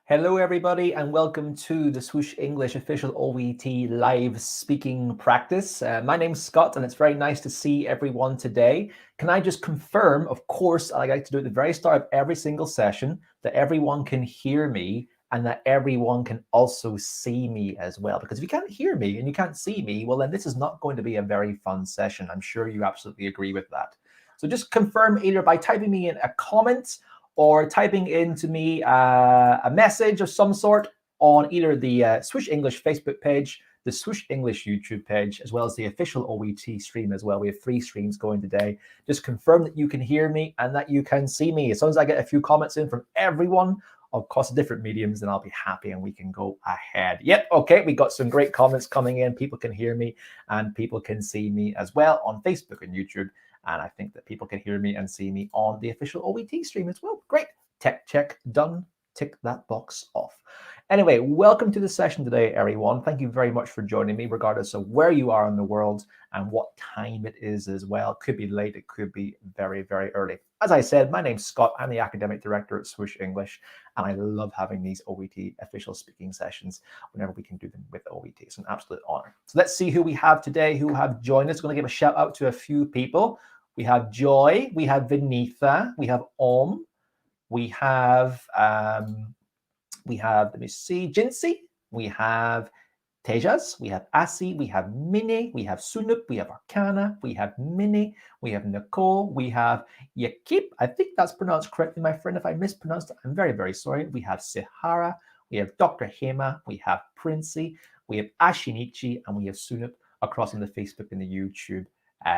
Hello, everybody, and welcome to the Swoosh English official OET live speaking practice. My name's Scott, and it's very nice to see everyone today. Can I just confirm, of course, I like to do at the very start of every single session, that everyone can hear me and that everyone can also see me as well. Because if you can't hear me and you can't see me, well, then this is not going to be a very fun session. I'm sure you absolutely agree with that. So just confirm either by typing me in a comment or typing into me a message of some sort on either the Swoosh English Facebook page, the Swoosh English YouTube page, as well as the official OET stream as well. We have 3 streams going today. Just confirm that you can hear me and that you can see me. As soon as I get a few comments in from everyone across different mediums, then I'll be happy and we can go ahead. Yep, okay, we got some great comments coming in. People can hear me and people can see me as well on Facebook and YouTube. And I think that people can hear me and see me on the official OET stream as well. Great. Tech check done. Tick that box off. Anyway, welcome to the session today, everyone. Thank you very much for joining me, regardless of where you are in the world and what time it is as well. It could be late. It could be very, very early. As I said, my name's Scott. I'm the academic director at Swoosh English, and I love having these OET official speaking sessions whenever we can do them with OET. It's an absolute honor. So let's see who we have today, who have joined us. I'm going to give a shout out to a few people. We have Joy, we have Vinitha, we have Om, we have, let me see, Jinsi, we have Tejas, we have Asi, we have Mini, we have Sunup, we have Arcana, we have Mini, we have Nicole, we have Yakip. I think that's pronounced correctly, my friend. If I mispronounced it, I'm very, very sorry. We have Sihara, we have Dr. Hema, we have Princey, we have Ashinichi, and we have Sunup across in the Facebook and the YouTube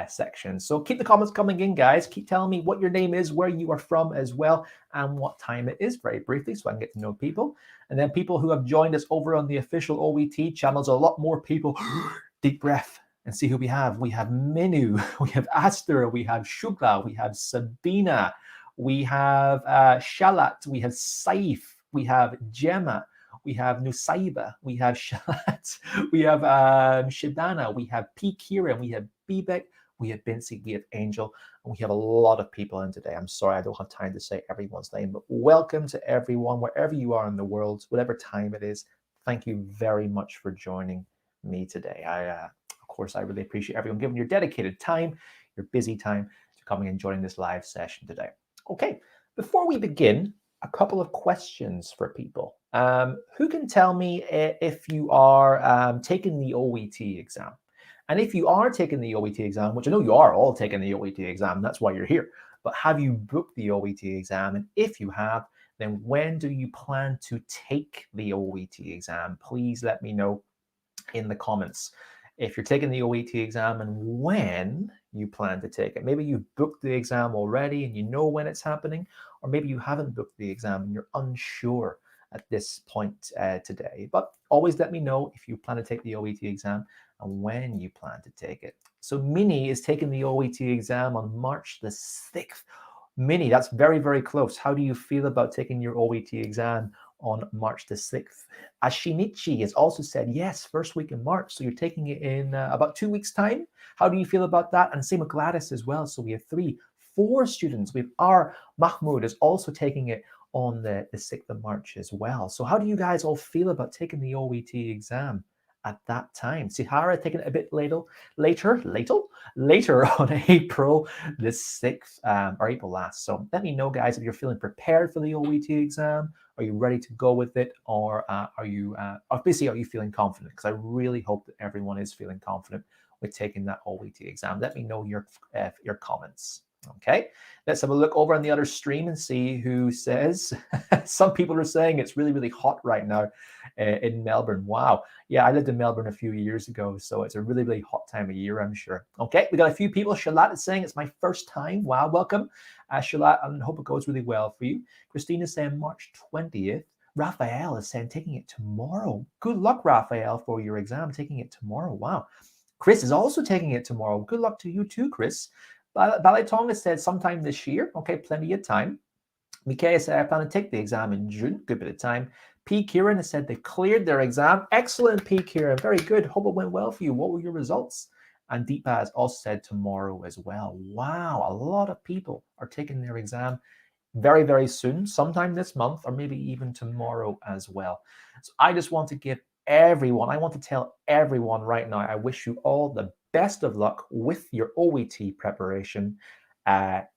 section. So keep the comments coming in, guys. Keep telling me what your name is, where you are from as well, and what time it is, very briefly, so I can get to know people. And then people who have joined us over on the official OET channels, a lot more people. Deep breath and see who we have. We have Minu, we have Aster, we have Shugla, we have Sabina, we have Shalat, we have Saif, we have Gemma, we have Nusaiba, we have Shalat, we have Shidana, we have P. Kieran, we have Bebek, we have Bincy, we have Angel, and we have a lot of people in today. I'm sorry I don't have time to say everyone's name, but welcome to everyone, wherever you are in the world, whatever time it is. Thank you very much for joining me today. Of course, I really appreciate everyone giving your dedicated time, your busy time, to coming and joining this live session today. Okay, before we begin, a couple of questions for people. Who can tell me if you are taking the OET exam? And if you are taking the OET exam, which I know you are all taking the OET exam, that's why you're here, but have you booked the OET exam? And if you have, then when do you plan to take the OET exam? Please let me know in the comments if you're taking the OET exam and when you plan to take it. Maybe you've booked the exam already and you know when it's happening, or maybe you haven't booked the exam and you're unsure at this point today. But always let me know if you plan to take the OET exam and when you plan to take it. So Minnie is taking the OET exam on March the 6th. Minnie, that's very, very close. How do you feel about taking your OET exam on March the 6th? Ashinichi has also said, yes, first week in March. So you're taking it in about 2 weeks' time. How do you feel about that? And same with Gladys as well. So we have 4 students. We have our Mahmoud is also taking it on the 6th of March as well. So how do you guys all feel about taking the OET exam at that time? Sihara taking it a bit later on April the 6th, or April last. So let me know, guys, if you're feeling prepared for the OET exam. Are you ready to go with it? Or are you feeling confident? Because I really hope that everyone is feeling confident with taking that OET exam. Let me know your comments. Okay, let's have a look over on the other stream and see who says. Some people are saying it's really, really hot right now in Melbourne. Wow. Yeah, I lived in Melbourne a few years ago, so it's a really, really hot time of year, I'm sure. Okay, we got a few people. Shalat is saying it's my first time. Wow, welcome. Shalat, and hope it goes really well for you. Christina's saying March 20th. Raphael is saying taking it tomorrow. Good luck, Raphael, for your exam, taking it tomorrow. Wow. Chris is also taking it tomorrow. Good luck to you too, Chris. Ballet Tonga said sometime this year. Okay, plenty of time. Mikaya said, I plan to take the exam in June. Good bit of time. P. Kieran has said they cleared their exam. Excellent, P. Kieran. Very good. Hope it went well for you. What were your results? And Deepa has also said tomorrow as well. Wow, a lot of people are taking their exam very, very soon, sometime this month, or maybe even tomorrow as well. So I just want to give everyone, I want to tell everyone right now, I wish you all the best of luck with your OET preparation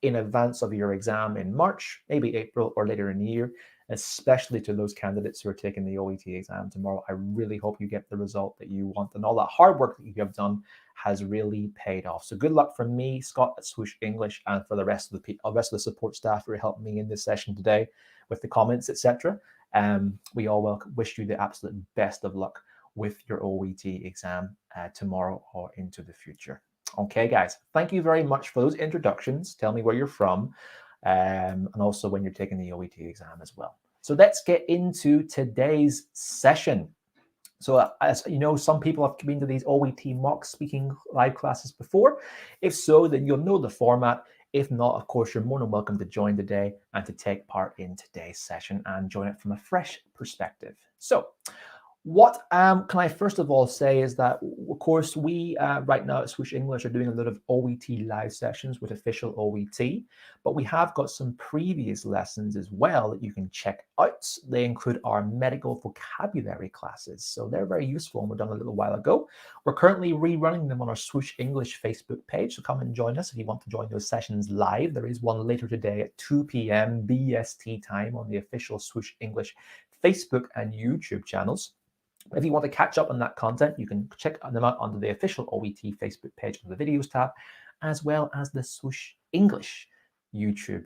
in advance of your exam in March, maybe April or later in the year, especially to those candidates who are taking the OET exam tomorrow. I really hope you get the result that you want, and all that hard work that you have done has really paid off. So good luck from me, Scott at Swoosh English, and for the rest of the support staff who are helping me in this session today with the comments, etc. We all wish you the absolute best of luck with your OET exam tomorrow or into the future. Okay, guys, thank you very much for those introductions. Tell me where you're from, and also when you're taking the OET exam as well. So let's get into today's session. So as you know, some people have been to these OET mock speaking live classes before. If so, then you'll know the format. If not, of course, you're more than welcome to join today and to take part in today's session and join it from a fresh perspective. So what can I first of all say is that, of course, we right now at Swoosh English are doing a lot of OET live sessions with official OET, but we have got some previous lessons as well that you can check out. They include our medical vocabulary classes, so they're very useful and were done a little while ago. We're currently rerunning them on our Swoosh English Facebook page, so come and join us if you want to join those sessions live. There is one later today at 2 p.m. BST time on the official Swoosh English Facebook and YouTube channels. If you want to catch up on that content, you can check them out under the official OET Facebook page under the videos tab, as well as the Swoosh English YouTube,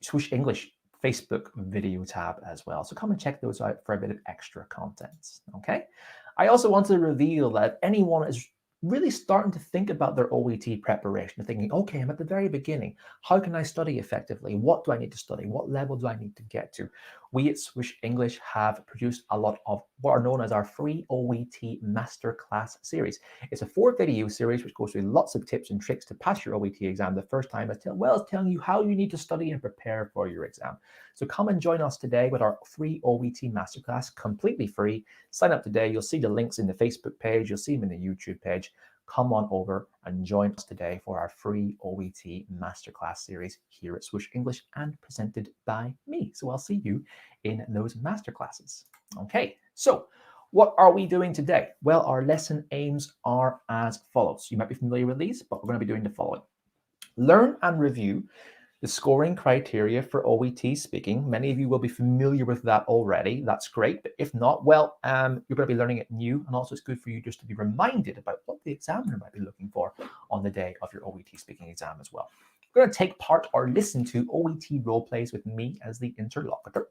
Swoosh English Facebook video tab as well. So come and check those out for a bit of extra content. Okay. I also want to reveal that anyone is really starting to think about their OET preparation, thinking, okay, I'm at the very beginning. How can I study effectively? What do I need to study? What level do I need to get to? We at Swoosh English have produced a lot of what are known as our free OET Masterclass series. It's a 4-video series which goes through lots of tips and tricks to pass your OET exam the first time, as well as telling you how you need to study and prepare for your exam. So come and join us today with our free OET Masterclass, completely free. Sign up today. You'll see the links in the Facebook page. You'll see them in the YouTube page. Come on over and join us today for our free OET Masterclass series here at Swoosh English and presented by me. So I'll see you in those masterclasses. Okay, so what are we doing today? Well, our lesson aims are as follows. You might be familiar with these, but we're going to be doing the following. Learn and review the scoring criteria for OET speaking. Many of you will be familiar with that already. That's great. But if not, well, you're going to be learning it new. And also it's good for you just to be reminded about what the examiner might be looking for on the day of your OET speaking exam as well. You're going to take part or listen to OET role plays with me as the interlocutor.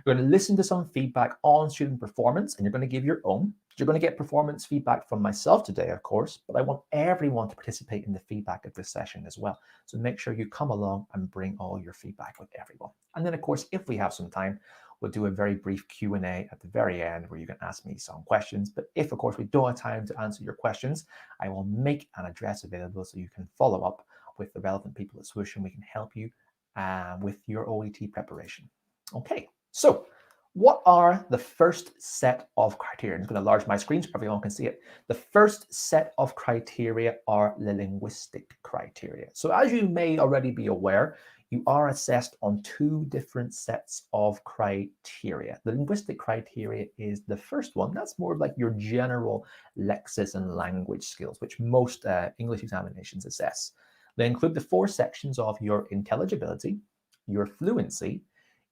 You're going to listen to some feedback on student performance, and you're going to give your own. You're going to get performance feedback from myself today, of course, but I want everyone to participate in the feedback of this session as well. So make sure you come along and bring all your feedback with everyone. And then, of course, if we have some time, we'll do a very brief Q&A at the very end where you can ask me some questions. But if, of course, we don't have time to answer your questions, I will make an address available so you can follow up with the relevant people at Swoosh and we can help you with your OET preparation. Okay. So what are the first set of criteria? I'm going to enlarge my screen so everyone can see it. The first set of criteria are the linguistic criteria. So as you may already be aware, you are assessed on 2 different sets of criteria. The linguistic criteria is the first one. That's more like your general lexis and language skills, which most English examinations assess. They include the 4 sections of your intelligibility, your fluency,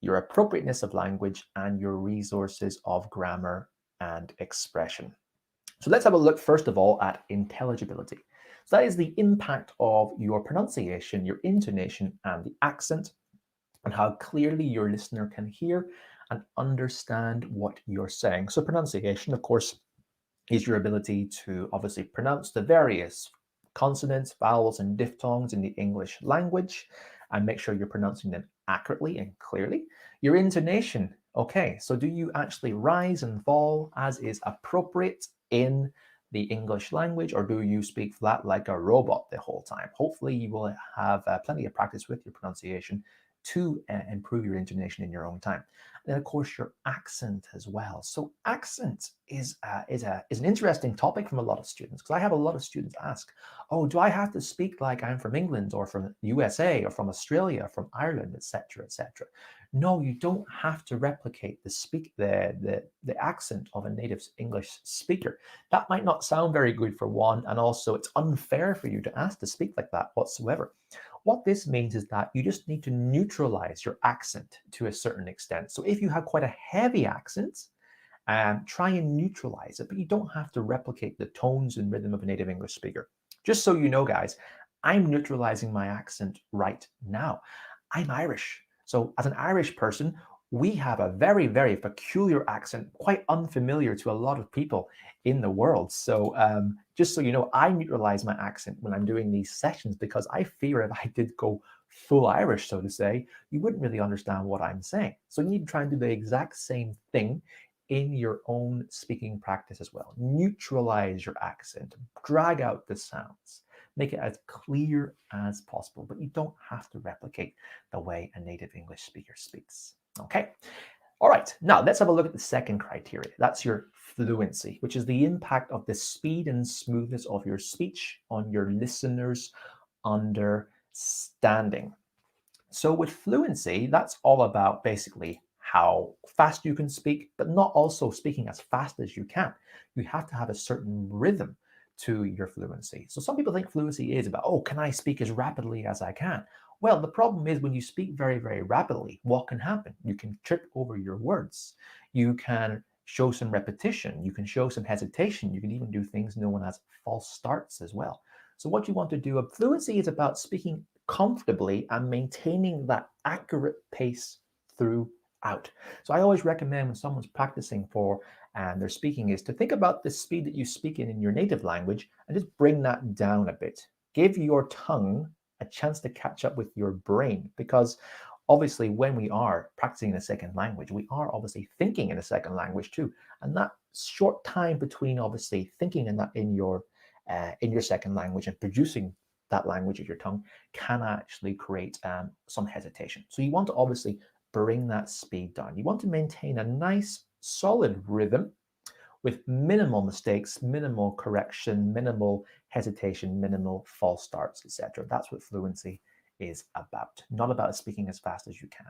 your appropriateness of language, and your resources of grammar and expression. So let's have a look first of all at intelligibility. So that is the impact of your pronunciation, your intonation, and the accent, and how clearly your listener can hear and understand what you're saying. So pronunciation, of course, is your ability to obviously pronounce the various consonants, vowels, and diphthongs in the English language and make sure you're pronouncing them accurately and clearly. Your intonation, okay, so do you actually rise and fall as is appropriate in the English language, or do you speak flat like a robot the whole time? Hopefully you will have plenty of practice with your pronunciation to improve your intonation in your own time. then of course your accent as well. So accent is an interesting topic from a lot of students, because I have a lot of students ask, oh, do I have to speak like I'm from England or from USA or from Australia, from Ireland, etc., etc.? No, you don't have to replicate the accent of a native English speaker. That might not sound very good for one, and also it's unfair for you to ask to speak like that whatsoever. What this means is that you just need to neutralize your accent to a certain extent. So if you have quite a heavy accent, try and neutralize it, but you don't have to replicate the tones and rhythm of a native English speaker. Just so you know, guys, I'm neutralizing my accent right now. I'm Irish. So as an Irish person, we have a very, very peculiar accent, quite unfamiliar to a lot of people in the world. So just so you know, I neutralize my accent when I'm doing these sessions, because I fear if I did go full Irish, so to say, you wouldn't really understand what I'm saying. So you need to try and do the exact same thing in your own speaking practice as well. Neutralize your accent, drag out the sounds, make it as clear as possible, but you don't have to replicate the way a native English speaker speaks. Okay. All right, now let's have a look at the second criteria. That's your fluency, which is the impact of the speed and smoothness of your speech on your listeners' understanding. So with fluency, that's all about basically how fast you can speak, but not also speaking as fast as you can. You have to have a certain rhythm to your fluency. So some people think fluency is about, oh, can I speak as rapidly as I can? Well, the problem is when you speak very, very rapidly, what can happen? You can trip over your words. You can show some repetition. You can show some hesitation. You can even do things known as false starts as well. So what you want to do, fluency is about speaking comfortably and maintaining that accurate pace throughout. So I always recommend when someone's practicing for and their speaking is to think about the speed that you speak in your native language and just bring that down a bit. Give your tongue a chance to catch up with your brain, because obviously when we are practicing in a second language, we are obviously thinking in a second language too. And that short time between obviously thinking in that in your second language and producing that language of your tongue can actually create some hesitation. So you want to obviously bring that speed down. You want to maintain a nice solid rhythm with minimal mistakes, minimal correction, minimal hesitation, minimal false starts, etc. That's what fluency is about, not about speaking as fast as you can.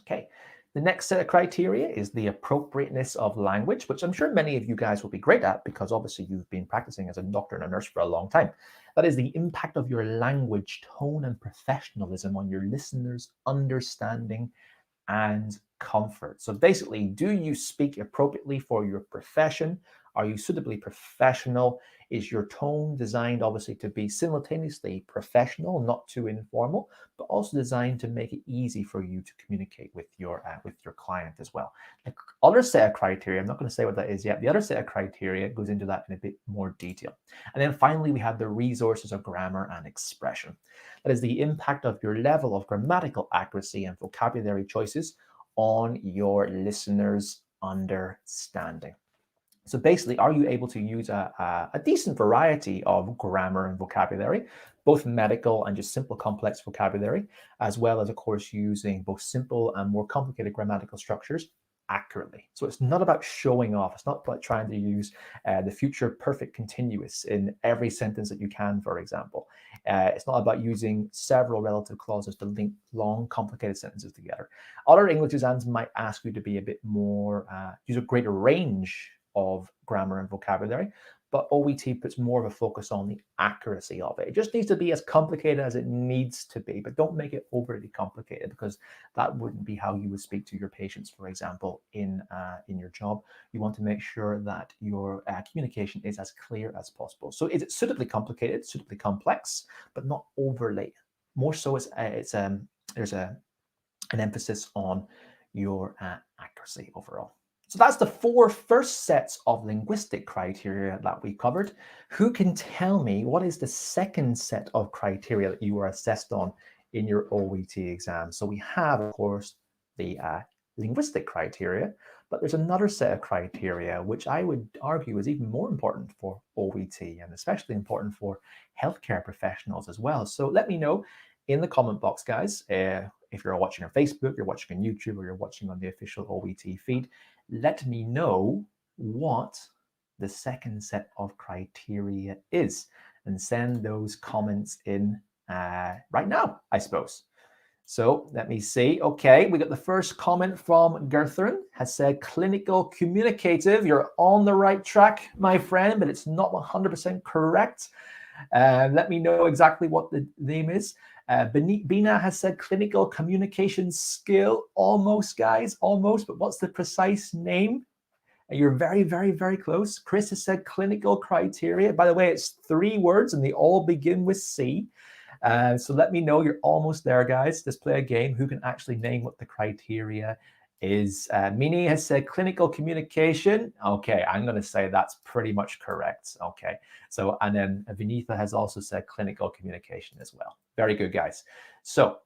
Okay. The next set of criteria is the appropriateness of language, which I'm sure many of you guys will be great at because obviously you've been practicing as a doctor and a nurse for a long time. That is the impact of your language tone and professionalism on your listeners' understanding and comfort. So basically, do you speak appropriately for your profession? Are you suitably professional? Is your tone designed obviously to be simultaneously professional, not too informal, but also designed to make it easy for you to communicate with your client as well? The other set of criteria, I'm not going to say what that is yet. The other set of criteria goes into that in a bit more detail. And then finally, we have the resources of grammar and expression. That is the impact of your level of grammatical accuracy and vocabulary choices on your listeners' understanding. So basically, are you able to use a decent variety of grammar and vocabulary, both medical and just simple complex vocabulary, as well as, of course, using both simple and more complicated grammatical structures accurately? So it's not about showing off. It's not about trying to use the future perfect continuous in every sentence that you can, for example. It's not about using several relative clauses to link long, complicated sentences together. Other English exams might ask you to be a bit more, use a greater range of grammar and vocabulary, but OET puts more of a focus on the accuracy of it. It just needs to be as complicated as it needs to be, but don't make it overly complicated, because that wouldn't be how you would speak to your patients, for example, in your job. You want to make sure that your communication is as clear as possible. So is it suitably complicated, suitably complex, but not overly? More so, there's an emphasis on your accuracy overall. So that's the four first sets of linguistic criteria that we covered. Who can tell me what is the second set of criteria that you were assessed on in your OET exam? So we have, of course, the linguistic criteria, but there's another set of criteria which I would argue is even more important for OET and especially important for healthcare professionals as well. So let me know in the comment box, guys, if you're watching on Facebook, you're watching on YouTube, or you're watching on the official OET feed, let me know what the second set of criteria is and send those comments in right now, I suppose. So let me see. Okay, we got the first comment from Gerthren, has said clinical communicative. You're on the right track, my friend, but it's not 100% correct. Let me know exactly what the name is. Bina has said clinical communication skill. Almost, guys, almost. But what's the precise name? You're very, very, very close. Chris has said clinical criteria. By the way, it's 3 words and they all begin with C. So let me know you're almost there, guys. Let's play a game. Who can actually name what the criteria is? Mini has said clinical communication. Okay, I'm going to say that's pretty much correct. Okay, so and then Vinitha has also said clinical communication as well. Very good, guys. So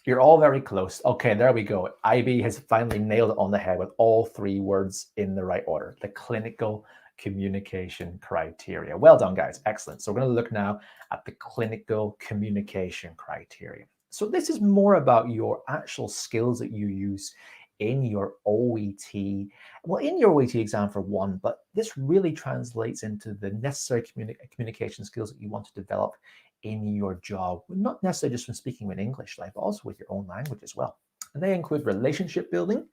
you're all very close. Okay, there we go. IB has finally nailed it on the head with all 3 words in the right order. The clinical communication criteria. Well done, guys. Excellent. So we're going to look now at the clinical communication criteria. So this is more about your actual skills that you use in your OET, well, in your OET exam for one, but this really translates into the necessary communication skills that you want to develop in your job, not necessarily just from speaking with English, but also with your own language as well. And they include relationship building,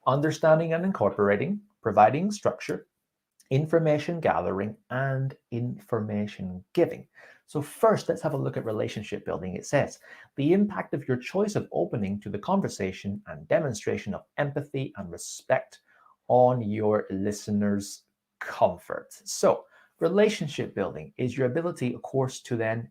understanding and incorporating, providing structure, information gathering, and information giving. So first, let's have a look at relationship building. It says, the impact of your choice of opening to the conversation and demonstration of empathy and respect on your listeners' comfort. So relationship building is your ability, of course, to then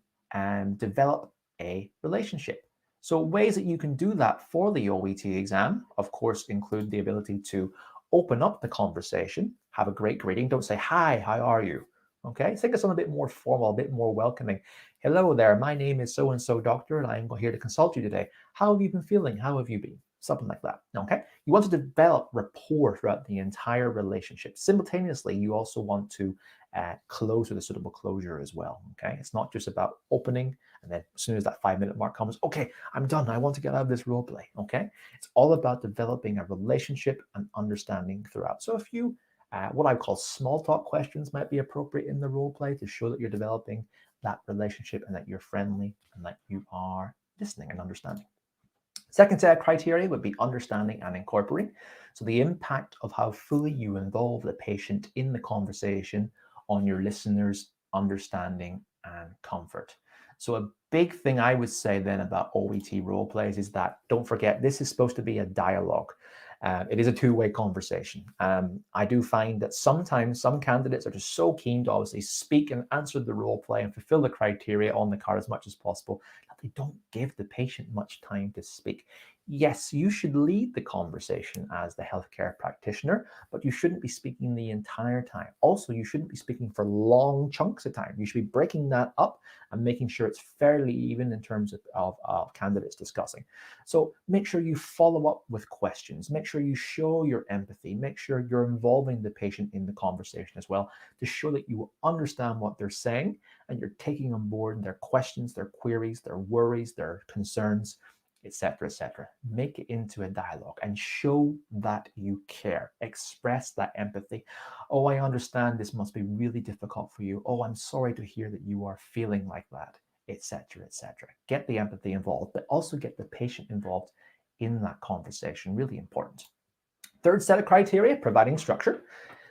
develop a relationship. So ways that you can do that for the OET exam, of course, include the ability to open up the conversation, have a great greeting. Don't say, hi, how are you? Okay, think of something a bit more formal, a bit more welcoming. Hello there, my name is so-and-so doctor, and I'm here to consult you today. How have you been feeling? How have you been? Something like that, okay? You want to develop rapport throughout the entire relationship. Simultaneously, you also want to close with a suitable closure as well, okay? It's not just about opening, and then as soon as that 5-minute mark comes, okay, I'm done, I want to get out of this role play, okay? It's all about developing a relationship and understanding throughout. So a few what I call small talk questions might be appropriate in the role play to show that you're developing that relationship and that you're friendly and that you are listening and understanding. Second set of criteria would be understanding and incorporating. So the impact of how fully you involve the patient in the conversation on your listeners' understanding and comfort. So a big thing I would say then about OET role plays is that, don't forget, this is supposed to be a dialogue. It is a two-way conversation. I do find that sometimes some candidates are just so keen to obviously speak and answer the role play and fulfill the criteria on the card as much as possible that they don't give the patient much time to speak. Yes, you should lead the conversation as the healthcare practitioner, but you shouldn't be speaking the entire time. Also, you shouldn't be speaking for long chunks of time. You should be breaking that up and making sure it's fairly even in terms of candidates discussing. So make sure you follow up with questions. Make sure you show your empathy. Make sure you're involving the patient in the conversation as well to show that you understand what they're saying and you're taking on board their questions, their queries, their worries, their concerns, etc., etc. Make it into a dialogue and show that you care. Express that empathy. Oh, I understand this must be really difficult for you. Oh, I'm sorry to hear that you are feeling like that, etc., etc. Get the empathy involved, but also get the patient involved in that conversation. Really important. Third set of criteria, providing structure.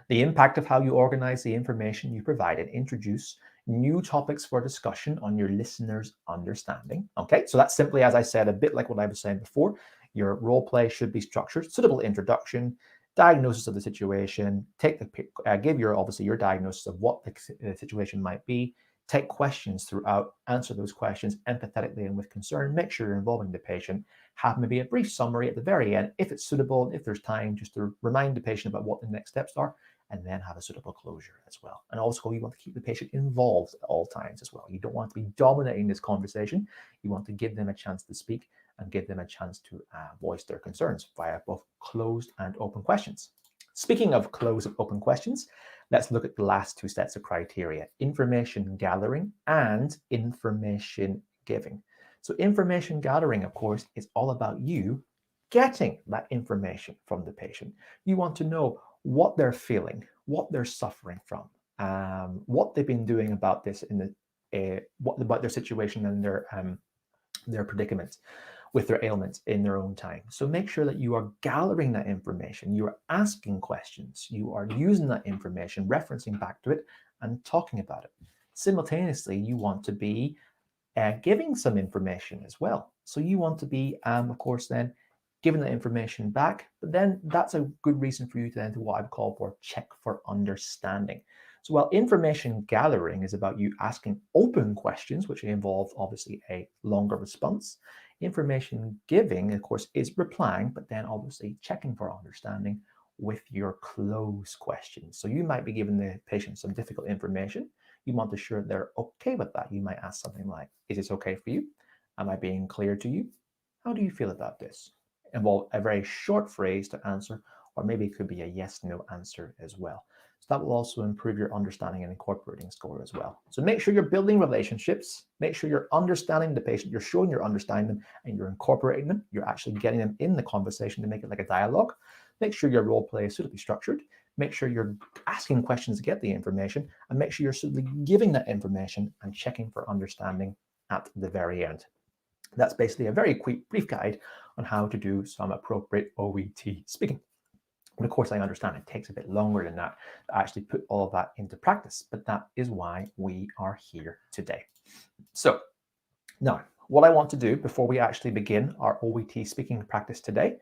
The impact of how you organize the information you provide and introduce new topics for discussion on your listeners' understanding. Okay, so that's simply, as I said, a bit like what I was saying before. Your role play should be structured, suitable introduction, diagnosis of the situation, give your obviously your diagnosis of what the situation might be, take questions throughout, answer those questions empathetically and with concern, make sure you're involving the patient, have maybe a brief summary at the very end, if it's suitable, if there's time, just to remind the patient about what the next steps are, and then have a suitable closure as well. And also, you want to keep the patient involved at all times as well. You don't want to be dominating this conversation. You want to give them a chance to speak and give them a chance to voice their concerns via both closed and open questions. Speaking of closed and open questions, let's look at the last 2 sets of criteria: information gathering and information giving. So information gathering, of course, is all about you getting that information from the patient. You want to know what they're feeling, what they're suffering from, what they've been doing about this in the what about their situation and their predicament with their ailments in their own time. So make sure that you are gathering that information, you are asking questions, you are using that information, referencing back to it, and talking about it. Simultaneously, you want to be giving some information as well. So you want to be, of course, then giving that information back, but then that's a good reason for you to then do what I would call for check for understanding. So while information gathering is about you asking open questions, which involve obviously a longer response, information giving, of course, is replying, but then obviously checking for understanding with your close questions. So you might be giving the patient some difficult information. You want to ensure they're okay with that. You might ask something like, is this okay for you? Am I being clear to you? How do you feel about this? Involve a very short phrase to answer, or maybe it could be a yes, no answer as well. So that will also improve your understanding and incorporating score as well. So make sure you're building relationships, make sure you're understanding the patient, you're showing you're understanding them, and you're incorporating them. You're actually getting them in the conversation to make it like a dialogue. Make sure your role play is suitably structured. Make sure you're asking questions to get the information, and make sure you're suitably giving that information and checking for understanding at the very end. That's basically a very quick, brief guide on how to do some appropriate OET speaking. But of course, I understand it takes a bit longer than that to actually put all of that into practice, but that is why we are here today. So now, what I want to do before we actually begin our OET speaking practice today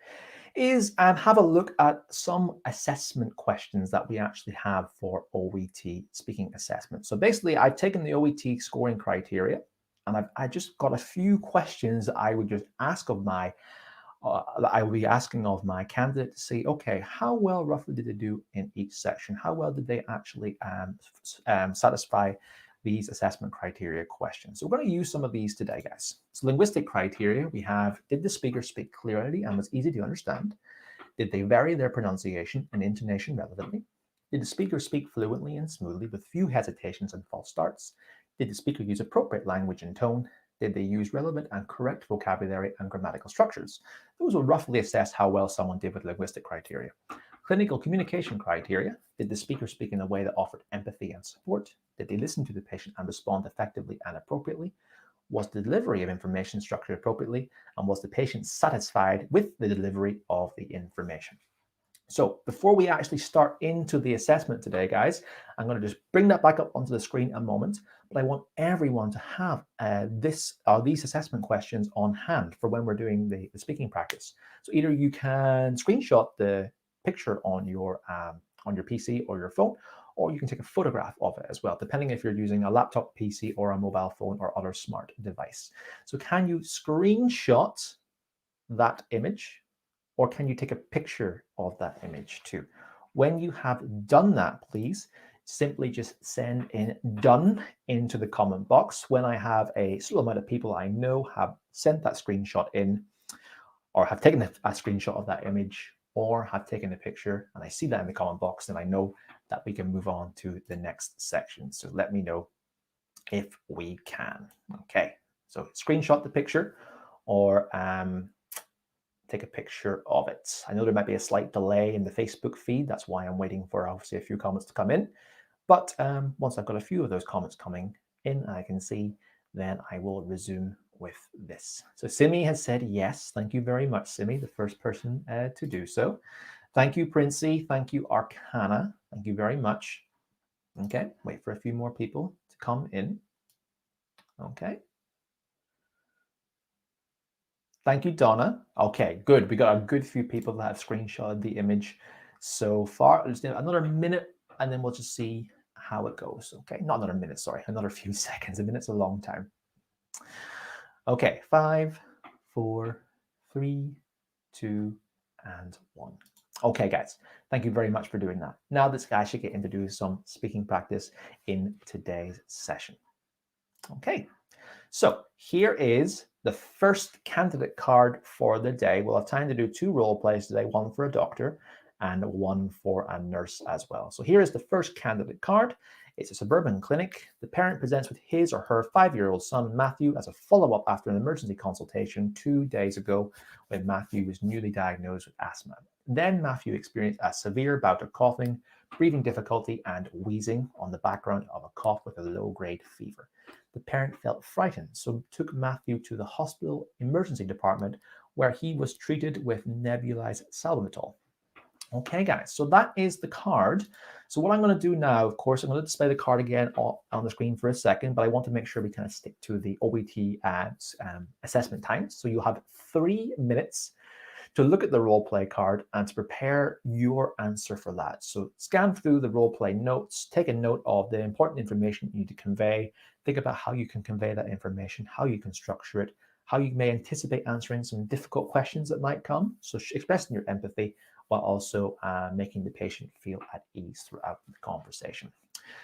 is have a look at some assessment questions that we actually have for OET speaking assessment. So basically, I've taken the OET scoring criteria, and I just got a few questions that I would just ask of my I will be asking of my candidate to see, okay, how well roughly did they do in each section? How well did they actually satisfy these assessment criteria questions? So we're going to use some of these today, guys. So linguistic criteria, we have, did the speaker speak clearly and was easy to understand? Did they vary their pronunciation and intonation relevantly? Did the speaker speak fluently and smoothly with few hesitations and false starts? Did the speaker use appropriate language and tone? Did they use relevant and correct vocabulary and grammatical structures? Those will roughly assess how well someone did with linguistic criteria. Clinical communication criteria. Did the speaker speak in a way that offered empathy and support? Did they listen to the patient and respond effectively and appropriately? Was the delivery of information structured appropriately? And was the patient satisfied with the delivery of the information? So before we actually start into the assessment today, guys, I'm going to just bring that back up onto the screen a moment, but I want everyone to have these assessment questions on hand for when we're doing the speaking practice. So either you can screenshot the picture on your PC or your phone, or you can take a photograph of it as well, depending if you're using a laptop, PC, or a mobile phone or other smart device. So can you screenshot that image? Or can you take a picture of that image too? When you have done that, please simply just send in done into the comment box. When I have a small amount of people I know have sent that screenshot in, or have taken a screenshot of that image, or have taken a picture, and I see that in the comment box, then I know that we can move on to the next section. So let me know if we can. Okay, so screenshot the picture, or take a picture of it. I know there might be a slight delay in the Facebook feed. That's why I'm waiting for obviously a few comments to come in. But once I've got a few of those comments coming in, I can see, then I will resume with this. So Simi has said yes. Thank you very much, Simi, the first person to do so. Thank you, Princey. Thank you, Arcana. Thank you very much. Okay, wait for a few more people to come in. Okay. Thank you, Donna. Okay, good. We got a good few people that have screenshotted the image so far. Just another minute, and then we'll just see how it goes. Okay, not another minute, sorry, another few seconds. A minute's a long time. Okay, 5, 4, 3, 2, and 1. Okay, guys, thank you very much for doing that. Now this guy should get in to do some speaking practice in today's session. Okay, so here is the first candidate card for the day. We'll have time to do 2 role plays today, one for a doctor and 1 for a nurse as well. So here is the first candidate card. It's a suburban clinic. The parent presents with his or her 5-year-old son, Matthew, as a follow-up after an emergency consultation 2 days ago when Matthew was newly diagnosed with asthma. Then Matthew experienced a severe bout of coughing, breathing difficulty, and wheezing on the background of a cough with a low-grade fever. The parent felt frightened, so took Matthew to the hospital emergency department where he was treated with nebulized salbutamol. Okay, guys, so that is the card. So what I'm going to do now, of course, I'm going to display the card again on the screen for a second, but I want to make sure we kind of stick to the OET assessment times. So you have 3 minutes to look at the role play card and to prepare your answer for that. So scan through the role play notes, take a note of the important information you need to convey, think about how you can convey that information, how you can structure it, how you may anticipate answering some difficult questions that might come. So expressing your empathy while also making the patient feel at ease throughout the conversation.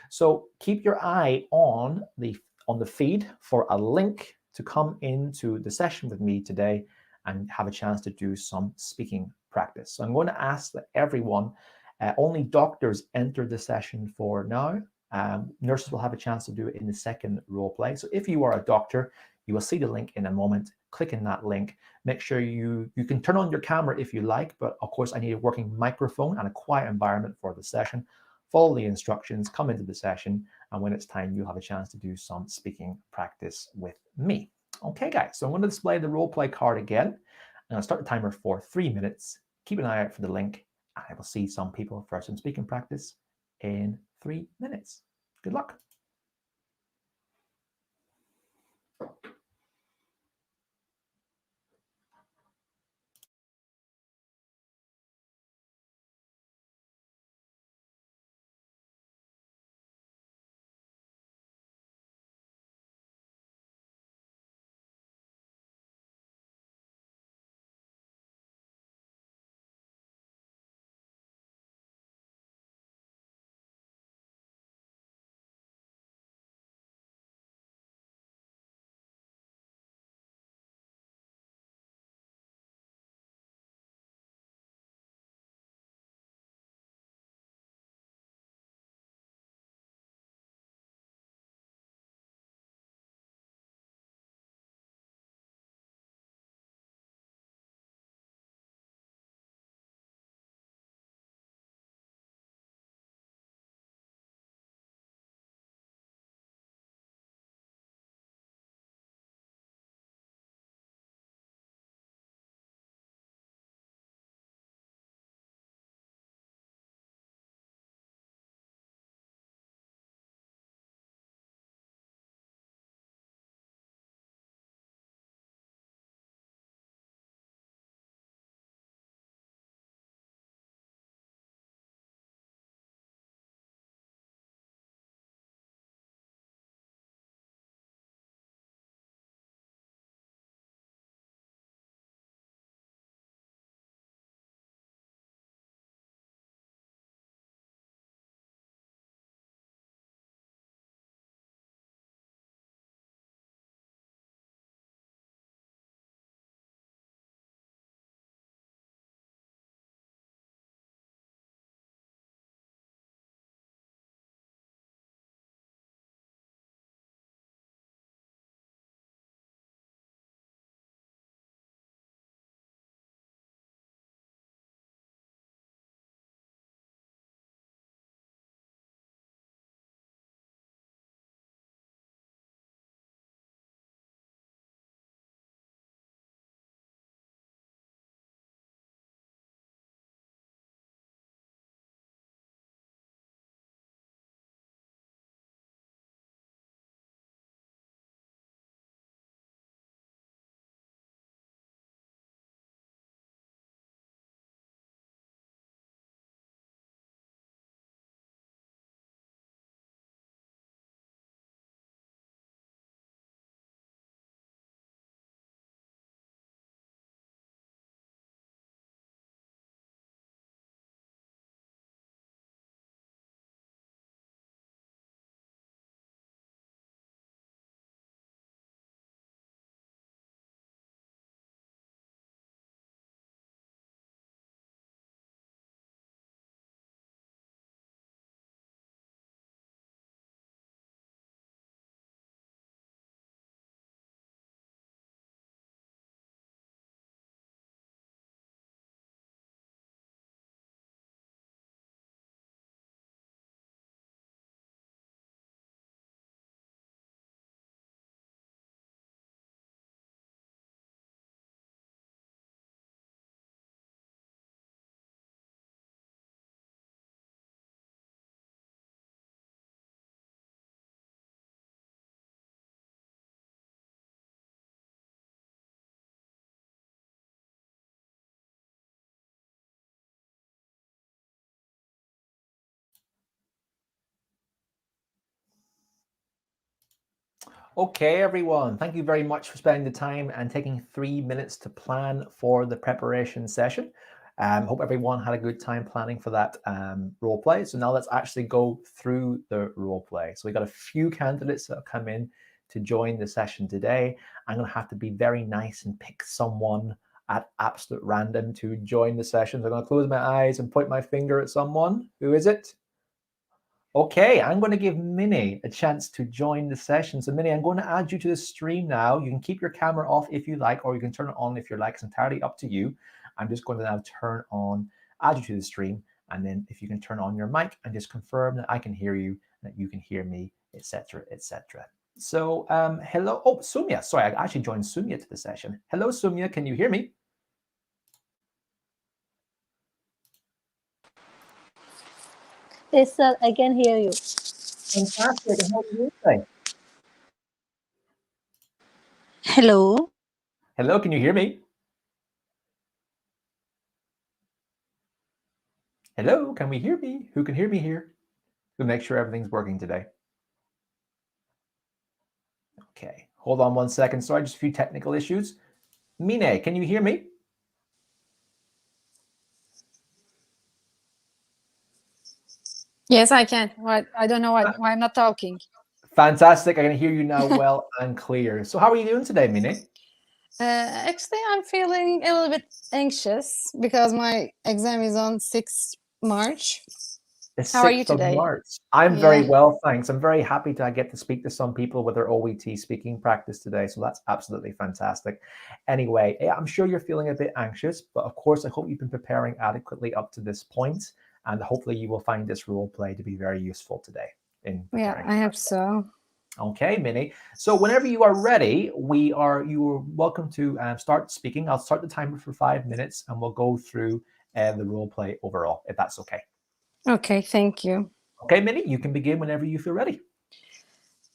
So keep your eye on the feed for a link to come into the session with me today and have a chance to do some speaking practice. So I'm going to ask that everyone, only doctors enter the session for now. Nurses will have a chance to do it in the second role play. So if you are a doctor, you will see the link in a moment. Click in that link. Make sure you can turn on your camera if you like, but of course I need a working microphone and a quiet environment for the session. Follow the instructions, come into the session, and when it's time, you'll have a chance to do some speaking practice with me. Okay, guys, so I'm going to display the role play card again. And I'll start the timer for 3 minutes. Keep an eye out for the link. I will see some people for some speaking practice in 3 minutes. Good luck. Okay, everyone, thank you very much for spending the time and taking 3 minutes to plan for the preparation session. Hope everyone had a good time planning for that role play. So now let's actually go through the role play. So we got a few candidates that have come in to join the session today. I'm going to have to be very nice and pick someone at absolute random to join the session. So I'm going to close my eyes and point my finger at someone. Who is it? Okay, I'm going to give Minnie a chance to join the session. So Minnie, I'm going to add you to the stream now. You can keep your camera off if you like, or you can turn it on if you like. It's entirely up to you. I'm just going to now add you to the stream. And then if you can turn on your mic and just confirm that I can hear you, that you can hear me, etc., etc. So hello. Oh, Sumya. Sorry, I actually joined Sumya to the session. Hello, Sumya. Can you hear me? Yes, sir, I can hear you. Fantastic. And how are you today? Hello. Hello, can you hear me? Hello, can we hear me? Who can hear me here? We'll make sure everything's working today. Okay, hold on 1 second. Sorry, just a few technical issues. Mine, can you hear me? Yes, I can. Why? I don't know why I'm not talking. Fantastic. I can hear you now well and clear. So how are you doing today, Mine? Actually, I'm feeling a little bit anxious because my exam is on 6th March. The How are you 6th of today? March. I'm very Yeah. well, thanks. I'm very happy to get to speak to some people with their OET speaking practice today. So that's absolutely fantastic. Anyway, I'm sure you're feeling a bit anxious, but of course, I hope you've been preparing adequately up to this point, and hopefully you will find this role play to be very useful today in preparing. Yeah, I hope so. Okay, Minnie. So whenever you are ready, you are welcome to start speaking. I'll start the timer for 5 minutes, and we'll go through the role play overall, if that's okay. Okay, thank you. Okay, Minnie, you can begin whenever you feel ready.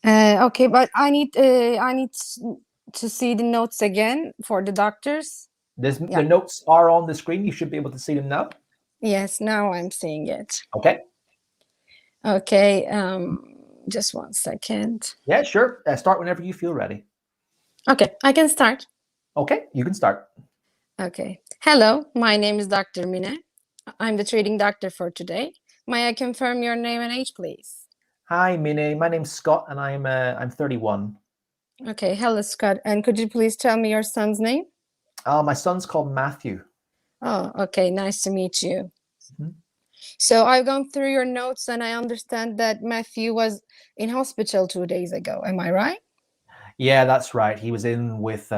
Okay, but I need to see the notes again for the doctors. The notes are on the screen. You should be able to see them now. Yes, now I'm seeing it. Okay. Okay, just 1 second. Yeah, sure. Start whenever you feel ready. Okay, I can start. Okay, you can start. Okay. Hello, my name is Dr. Mine. I'm the treating doctor for today. May I confirm your name and age, please? Hi, Minnie. My name's Scott, and I'm 31. Okay, hello, Scott. And could you please tell me your son's name? My son's called Matthew. Oh, okay. Nice to meet you. Mhm. So I've gone through your notes and I understand that Matthew was in hospital 2 days ago. Am I right? Yeah, that's right. He was in with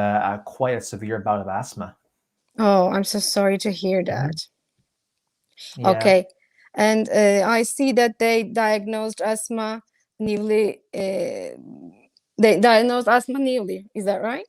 quite a severe bout of asthma. Oh, I'm so sorry to hear that. Yeah. Okay. And I see that they diagnosed asthma newly. They diagnosed asthma newly. Is that right?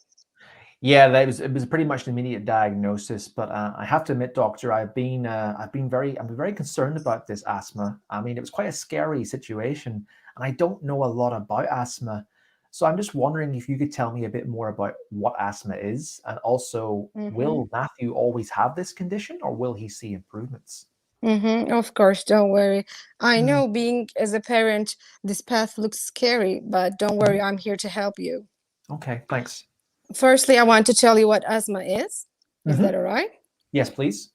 Yeah, it was pretty much an immediate diagnosis, but I have to admit, doctor, I'm very concerned about this asthma. I mean, it was quite a scary situation, and I don't know a lot about asthma. So I'm just wondering if you could tell me a bit more about what asthma is, and also, will Matthew always have this condition, or will he see improvements? Of course, don't worry. I know being as a parent, this path looks scary, but don't worry, I'm here to help you. Okay, thanks. Firstly, I want to tell you what asthma is. Is that all right? Yes, please.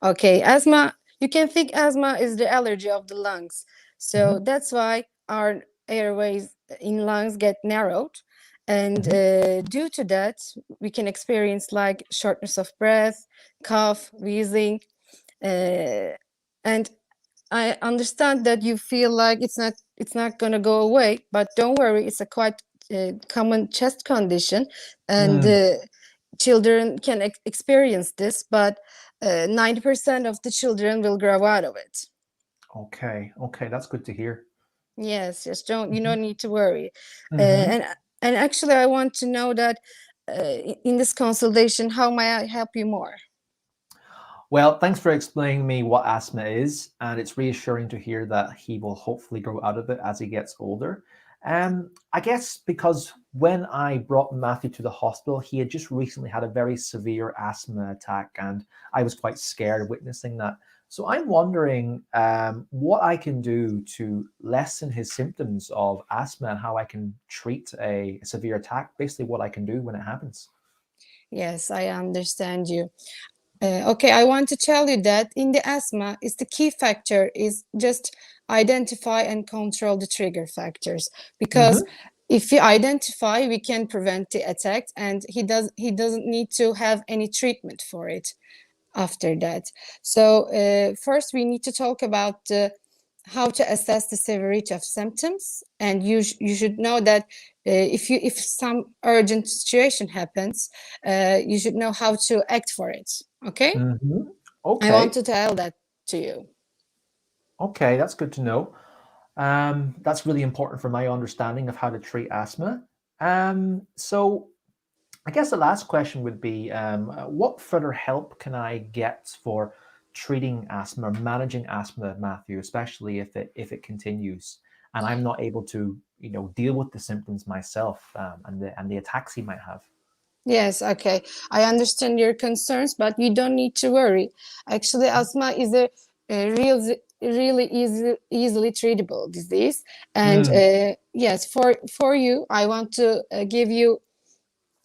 Okay, asthma, you can think asthma is the allergy of the lungs. So that's why our airways in lungs get narrowed. And due to that, we can experience like shortness of breath, cough, wheezing. And I understand that you feel like it's not going to go away, but don't worry, it's a quite common chest condition, and children can experience this, but 90% of the children will grow out of it. Okay, that's good to hear. Yes, you don't need to worry. And actually, I want to know that in this consultation, how may I help you more? Well, thanks for explaining me what asthma is, and it's reassuring to hear that he will hopefully grow out of it as he gets older. I guess because when I brought Matthew to the hospital, he had just recently had a very severe asthma attack, and I was quite scared witnessing that. So I'm wondering what I can do to lessen his symptoms of asthma and how I can treat a severe attack. Basically, what I can do when it happens. Yes, I understand you. Okay, I want to tell you that in the asthma, is the key factor is just identify and control the trigger factors. Because if we identify, we can prevent the attack, and he doesn't need to have any treatment for it after that. So first, we need to talk about how to assess the severity of symptoms, and you should know that if some urgent situation happens, you should know how to act for it. Okay, I want Okay. to tell that to you. Okay, that's good to know. That's really important for my understanding of how to treat asthma. So I guess the last question would be, what further help can I get for treating asthma, managing asthma, Matthew, especially if it continues and I'm not able to, deal with the symptoms myself, and the attacks he might have. Yes, okay. I understand your concerns, but you don't need to worry. Actually, asthma is a really easily treatable disease. And Mm, yes, for you, I want to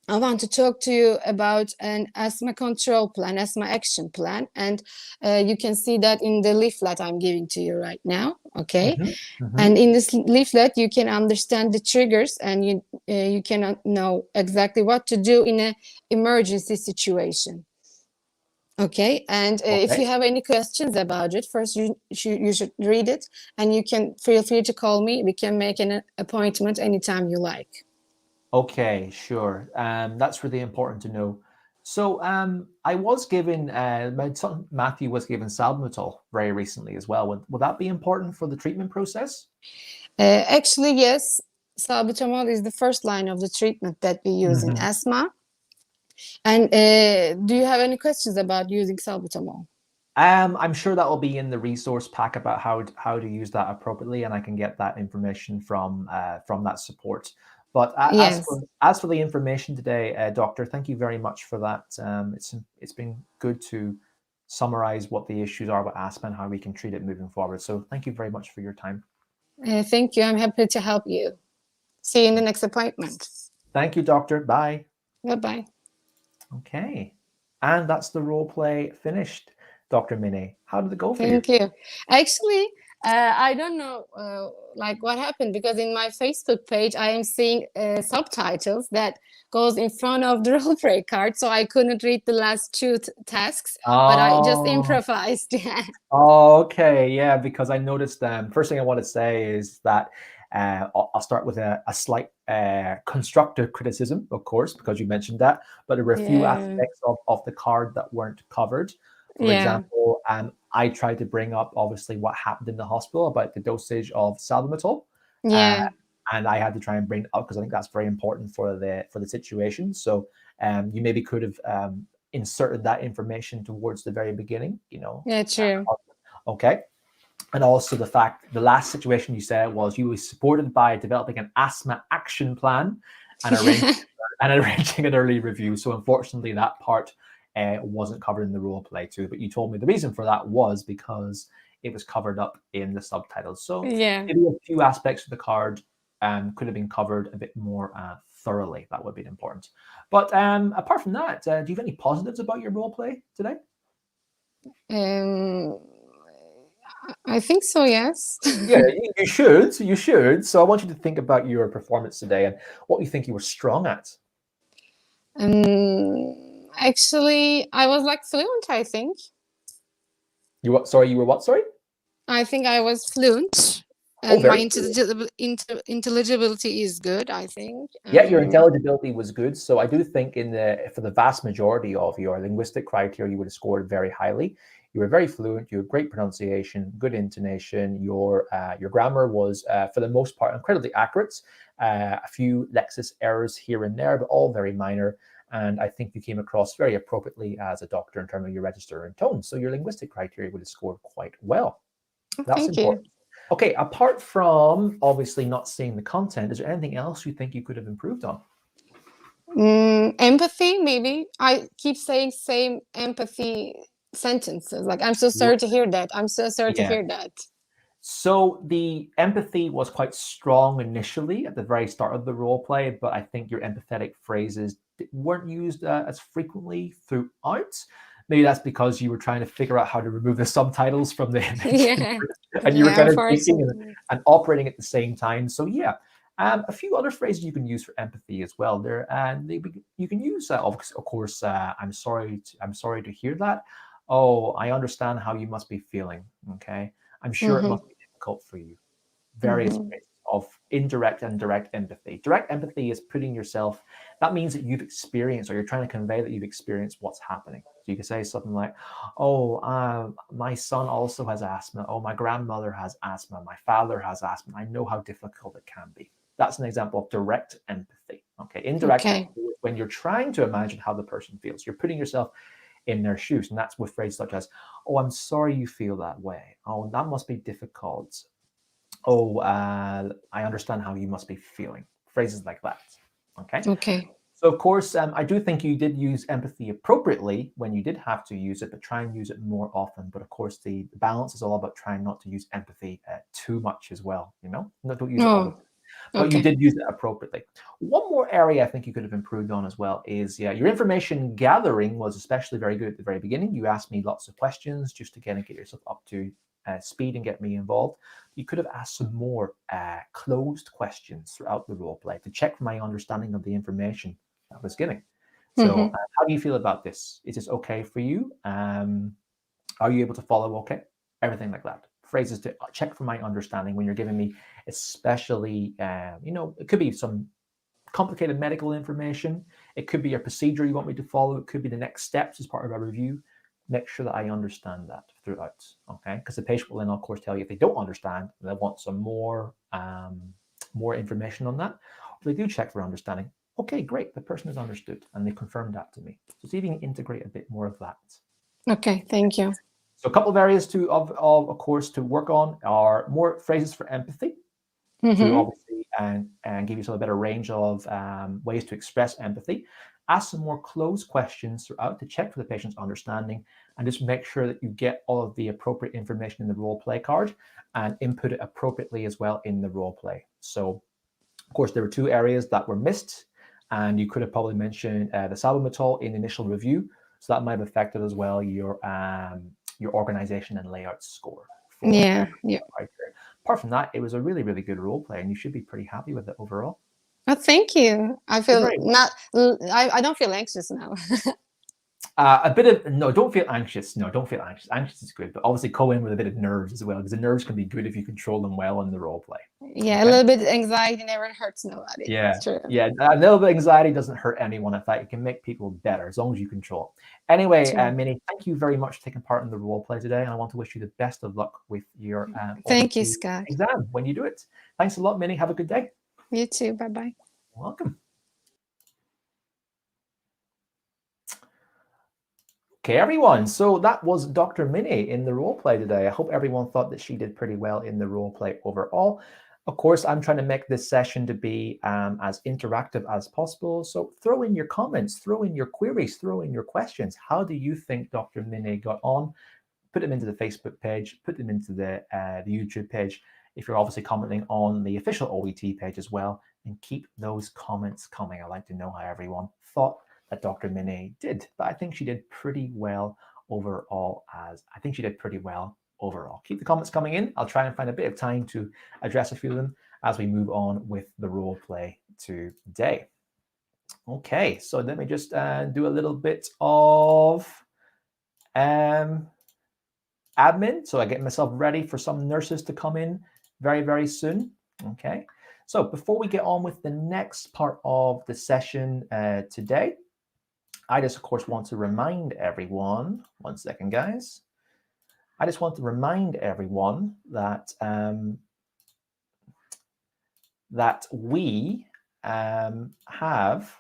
I want to talk to you about an asthma control plan, asthma action plan, and you can see that in the leaflet I'm giving to you right now. Okay, mhm, mhm. and in this leaflet you can understand the triggers, and you can know exactly what to do in an emergency situation. Okay, and if Okay. you have any questions about it, first you should read it, and you can feel free to call me. We can make an appointment anytime you like. Okay, sure. That's really important to know. So, I was given, my son Matthew was given salbutamol very recently as well. Would that be important for the treatment process? Actually, yes, salbutamol is the first line of the treatment that we use in Mhm. asthma. And do you have any questions about using salbutamol? I'm sure that will be in the resource pack about how to use that appropriately, and I can get that information from that support. But Yes. as for the information today, Doctor, thank you very much for that. It's been good to summarize what the issues are with asthma and how we can treat it moving forward. So thank you very much for your time. Thank you. I'm happy to help you. See you in the next appointment. Thank you, Doctor. Bye. Bye bye. Okay, and that's the role play finished. Dr. Mine, how did it go for you? Thank you. Actually, I don't know like what happened, because in my Facebook page I am seeing subtitles that goes in front of the roleplay card, so I couldn't read the last two tasks, but I just Oh, improvised. okay, yeah, because I noticed first thing I want to say is that I'll start with a slight constructive criticism, of course, because you mentioned that, but there were a few Yeah. aspects of the card that weren't covered. For Yeah. example, I tried to bring up obviously what happened in the hospital about the dosage of salbutamol, uh, Yeah. and I had to try and bring it up because I think that's very important for the situation. So you maybe could have inserted that information towards the very beginning, Yeah, true. Okay. And also the last situation you said was you were supported by developing an asthma action plan and arranging Yeah. and arranging an early review. So unfortunately, that part wasn't covered in the role play too. But you told me the reason for that was because it was covered up in the subtitles. So Yeah. maybe a few aspects of the card could have been covered a bit more thoroughly. That would be important. But apart from that, do you have any positives about your role play today? Um, I think so, yes. Yeah, you should. You should. So I want you to think about your performance today and what you think you were strong at. Actually, I was like fluent, I think. You what? Sorry, you were what? Sorry. I think I was fluent, Oh, and my very good. intelligibility is good, I think. Yeah, your intelligibility was good. So I do think for the vast majority of your linguistic criteria, you would have scored very highly. You were very fluent. You had great pronunciation, good intonation. Your grammar was, for the most part, incredibly accurate. A few lexis errors here and there, but all very minor. And I think you came across very appropriately as a doctor in terms of your register and tone. So your linguistic criteria would have scored quite well. That's Thank you. important. Okay, apart from obviously not seeing the content, is there anything else you think you could have improved on? Empathy, maybe. I keep saying same empathy sentences. Like, I'm so sorry to hear that. I'm so sorry to hear that. So the empathy was quite strong initially at the very start of the role play, but I think your empathetic phrases weren't used as frequently throughout. Maybe that's because you were trying to figure out how to remove the subtitles from the image, and you were kind of thinking and operating at the same time. So yeah, a few other phrases you can use for empathy as well. There, and you can use, of course, I'm sorry to hear that. Oh, I understand how you must be feeling. Okay. I'm sure it must be difficult for you. Various ways of indirect and direct empathy. Direct empathy is putting yourself, that means that you've experienced, or you're trying to convey that you've experienced what's happening. So you can say something like, oh, my son also has asthma. Oh, my grandmother has asthma. My father has asthma. I know how difficult it can be. That's an example of direct empathy. Okay. Indirect empathy is when you're trying to imagine how the person feels. You're putting yourself in their shoes. And that's with phrases such as, oh, I'm sorry you feel that way. Oh, that must be difficult. Oh, I understand how you must be feeling. Phrases like that. Okay. So of course, I do think you did use empathy appropriately when you did have to use it, but try and use it more often. But of course, the balance is all about trying not to use empathy too much as well. Don't use it all the time. But you did use it appropriately. One more area I think you could have improved on as well is, your information gathering was especially very good at the very beginning. You asked me lots of questions just to kind of get yourself up to speed and get me involved. You could have asked some more closed questions throughout the role play to check my understanding of the information I was giving. So how do you feel about this? Is this okay for you? Are you able to follow okay? Everything like that. Phrases to check for my understanding when you're giving me, especially, it could be some complicated medical information. It could be a procedure you want me to follow. It could be the next steps as part of a review. Make sure that I understand that throughout, okay? Because the patient will then, of course, tell you if they don't understand, they want some more information on that. If they do check for understanding, okay, great, the person has understood, and they confirmed that to me. So see if you can integrate a bit more of that. Okay, thank you. So a couple of areas of course, to work on are more phrases for empathy, to obviously and give yourself a better range of ways to express empathy. Ask some more closed questions throughout to check for the patient's understanding, and just make sure that you get all of the appropriate information in the role play card and input it appropriately as well in the role play. So, of course, there were two areas that were missed, and you could have probably mentioned the salbutamol in initial review, so that might have affected as well your organization and layout score. Yeah. Apart from that, it was a really, really good role play, and you should be pretty happy with it overall. Oh, thank you. I feel I don't feel anxious now. A bit of, no, don't feel anxious. No, don't feel anxious. Anxious is good, but obviously go in with a bit of nerves as well, because the nerves can be good if you control them well in the role play. Yeah, okay? A little bit of anxiety never hurts nobody. Yeah, it's true. Yeah, a little bit of anxiety doesn't hurt anyone. In fact, it can make people better as long as you control it. Anyway, Minnie, thank you very much for taking part in the role play today, and I want to wish you the best of luck with your thank you, Scott. exam when you do it. Thanks a lot, Minnie. Have a good day. You too. Bye-bye. Welcome. Okay, everyone. So that was Dr. Minnie in the role play today. I hope everyone thought that she did pretty well in the role play overall. Of course, I'm trying to make this session to be as interactive as possible. So throw in your comments, throw in your queries, throw in your questions. How do you think Dr. Minnie got on? Put them into the Facebook page, put them into the YouTube page. If you're obviously commenting on the official OET page as well, and keep those comments coming. I'd like to know how everyone thought that Dr. Minnie did, but I think she did pretty well overall. Keep the comments coming in. I'll try and find a bit of time to address a few of them as we move on with the role play today. Okay, so let me just do a little bit of admin. So I get myself ready for some nurses to come in very, very soon. Okay, so before we get on with the next part of the session today, I just, of course, want to remind everyone, one second, guys. I just want to remind everyone that that we have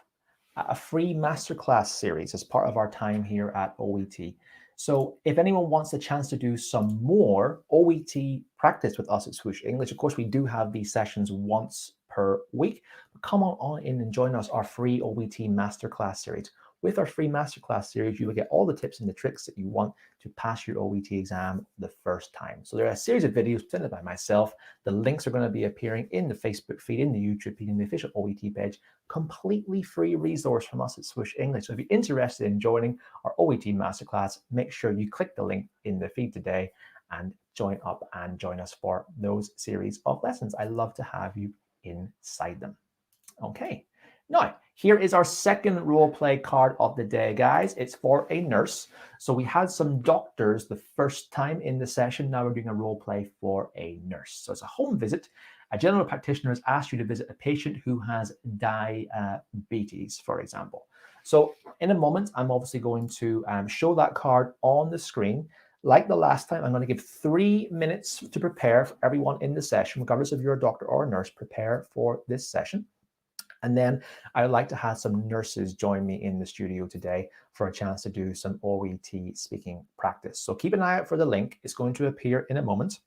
a free masterclass series as part of our time here at OET. So if anyone wants a chance to do some more OET practice with us at Swoosh English, of course, we do have these sessions once per week. Come on in and join us, our free OET masterclass series. with our free masterclass series, you will get all the tips and the tricks that you want to pass your OET exam the first time. So there are a series of videos presented by myself. The links are going to be appearing in the Facebook feed, in the YouTube feed, in the official OET page. Completely free resource from us at Swoosh English. So if you're interested in joining our OET masterclass, make sure you click the link in the feed today and join up and join us for those series of lessons. I love to have you inside them. Okay, now here is our second role play card of the day, guys. It's for a nurse. So we had some doctors the first time in the session. Now we're doing a role play for a nurse. So it's a home visit. A general practitioner has asked you to visit a patient who has diabetes, for example. So in a moment, I'm obviously going to show that card on the screen. Like the last time, I'm going to give 3 minutes to prepare for everyone in the session, regardless if you're a doctor or a nurse, prepare for this session. And then I would like to have some nurses join me in the studio today for a chance to do some OET speaking practice. So keep an eye out for the link. It's going to appear in a moment.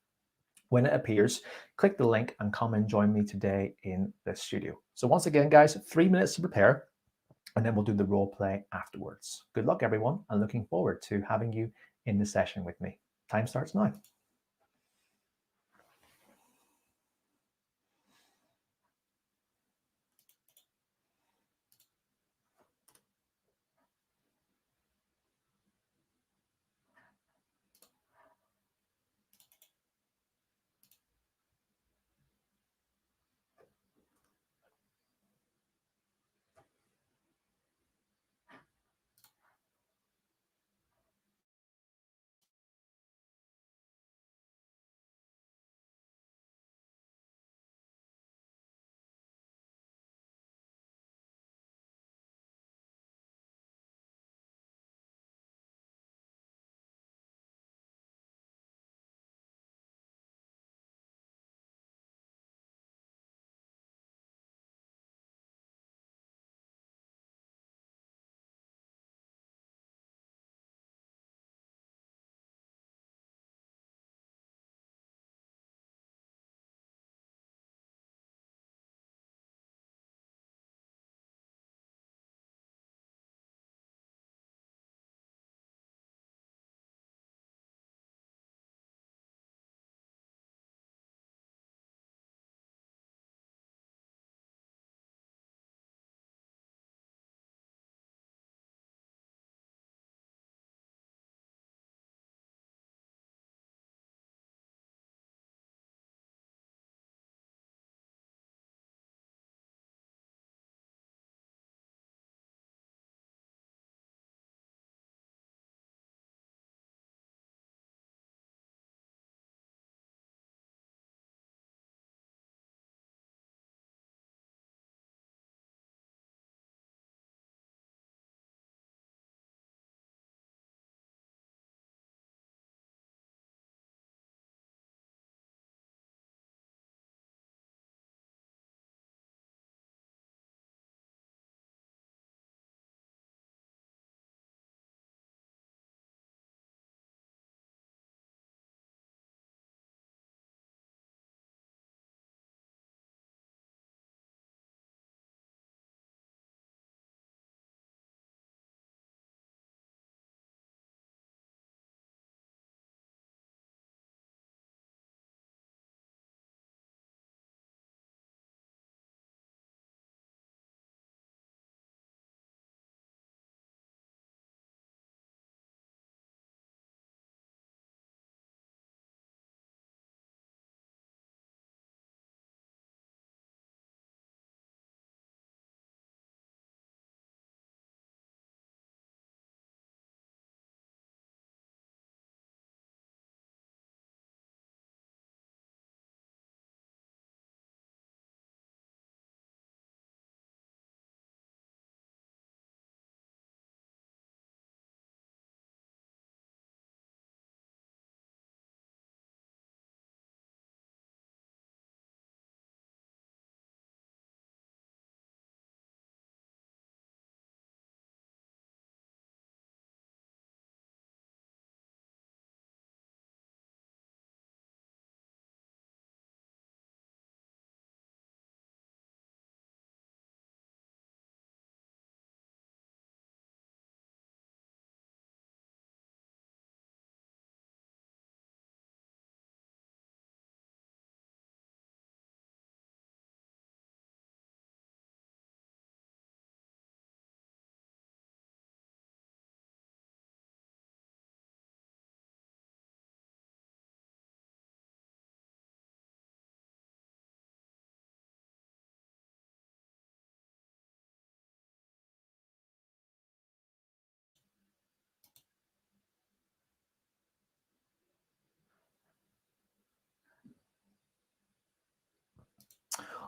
When it appears, click the link and come and join me today in the studio. So once again, guys, 3 minutes to prepare, and then we'll do the role play afterwards. Good luck, everyone. I'm looking forward to having you in the session with me. Time starts now.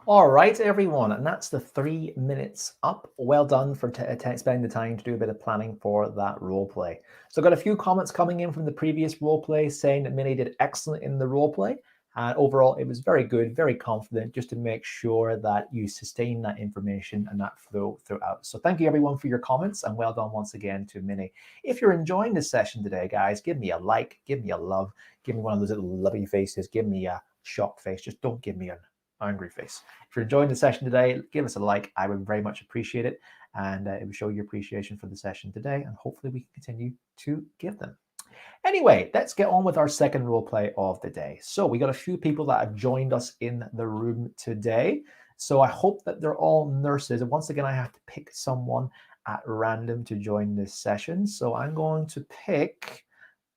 All right, everyone, and that's the 3 minutes up. Well done for spending the time to do a bit of planning for that role play. So I got a few comments coming in from the previous role play saying that Minnie did excellent in the role play. And overall, it was very good, very confident, just to make sure that you sustain that information and that flow throughout. So thank you, everyone, for your comments, and well done once again to Minnie. If you're enjoying this session today, guys, give me a like, give me a love, give me one of those little lovey faces, give me a shocked face. Just don't give me an angry face. If you're enjoying the session today, give us a like. I would very much appreciate it. And it would show your appreciation for the session today. And hopefully we can continue to give them. Anyway, let's get on with our second role play of the day. So we got a few people that have joined us in the room today. So I hope that they're all nurses. And once again, I have to pick someone at random to join this session. So I'm going to pick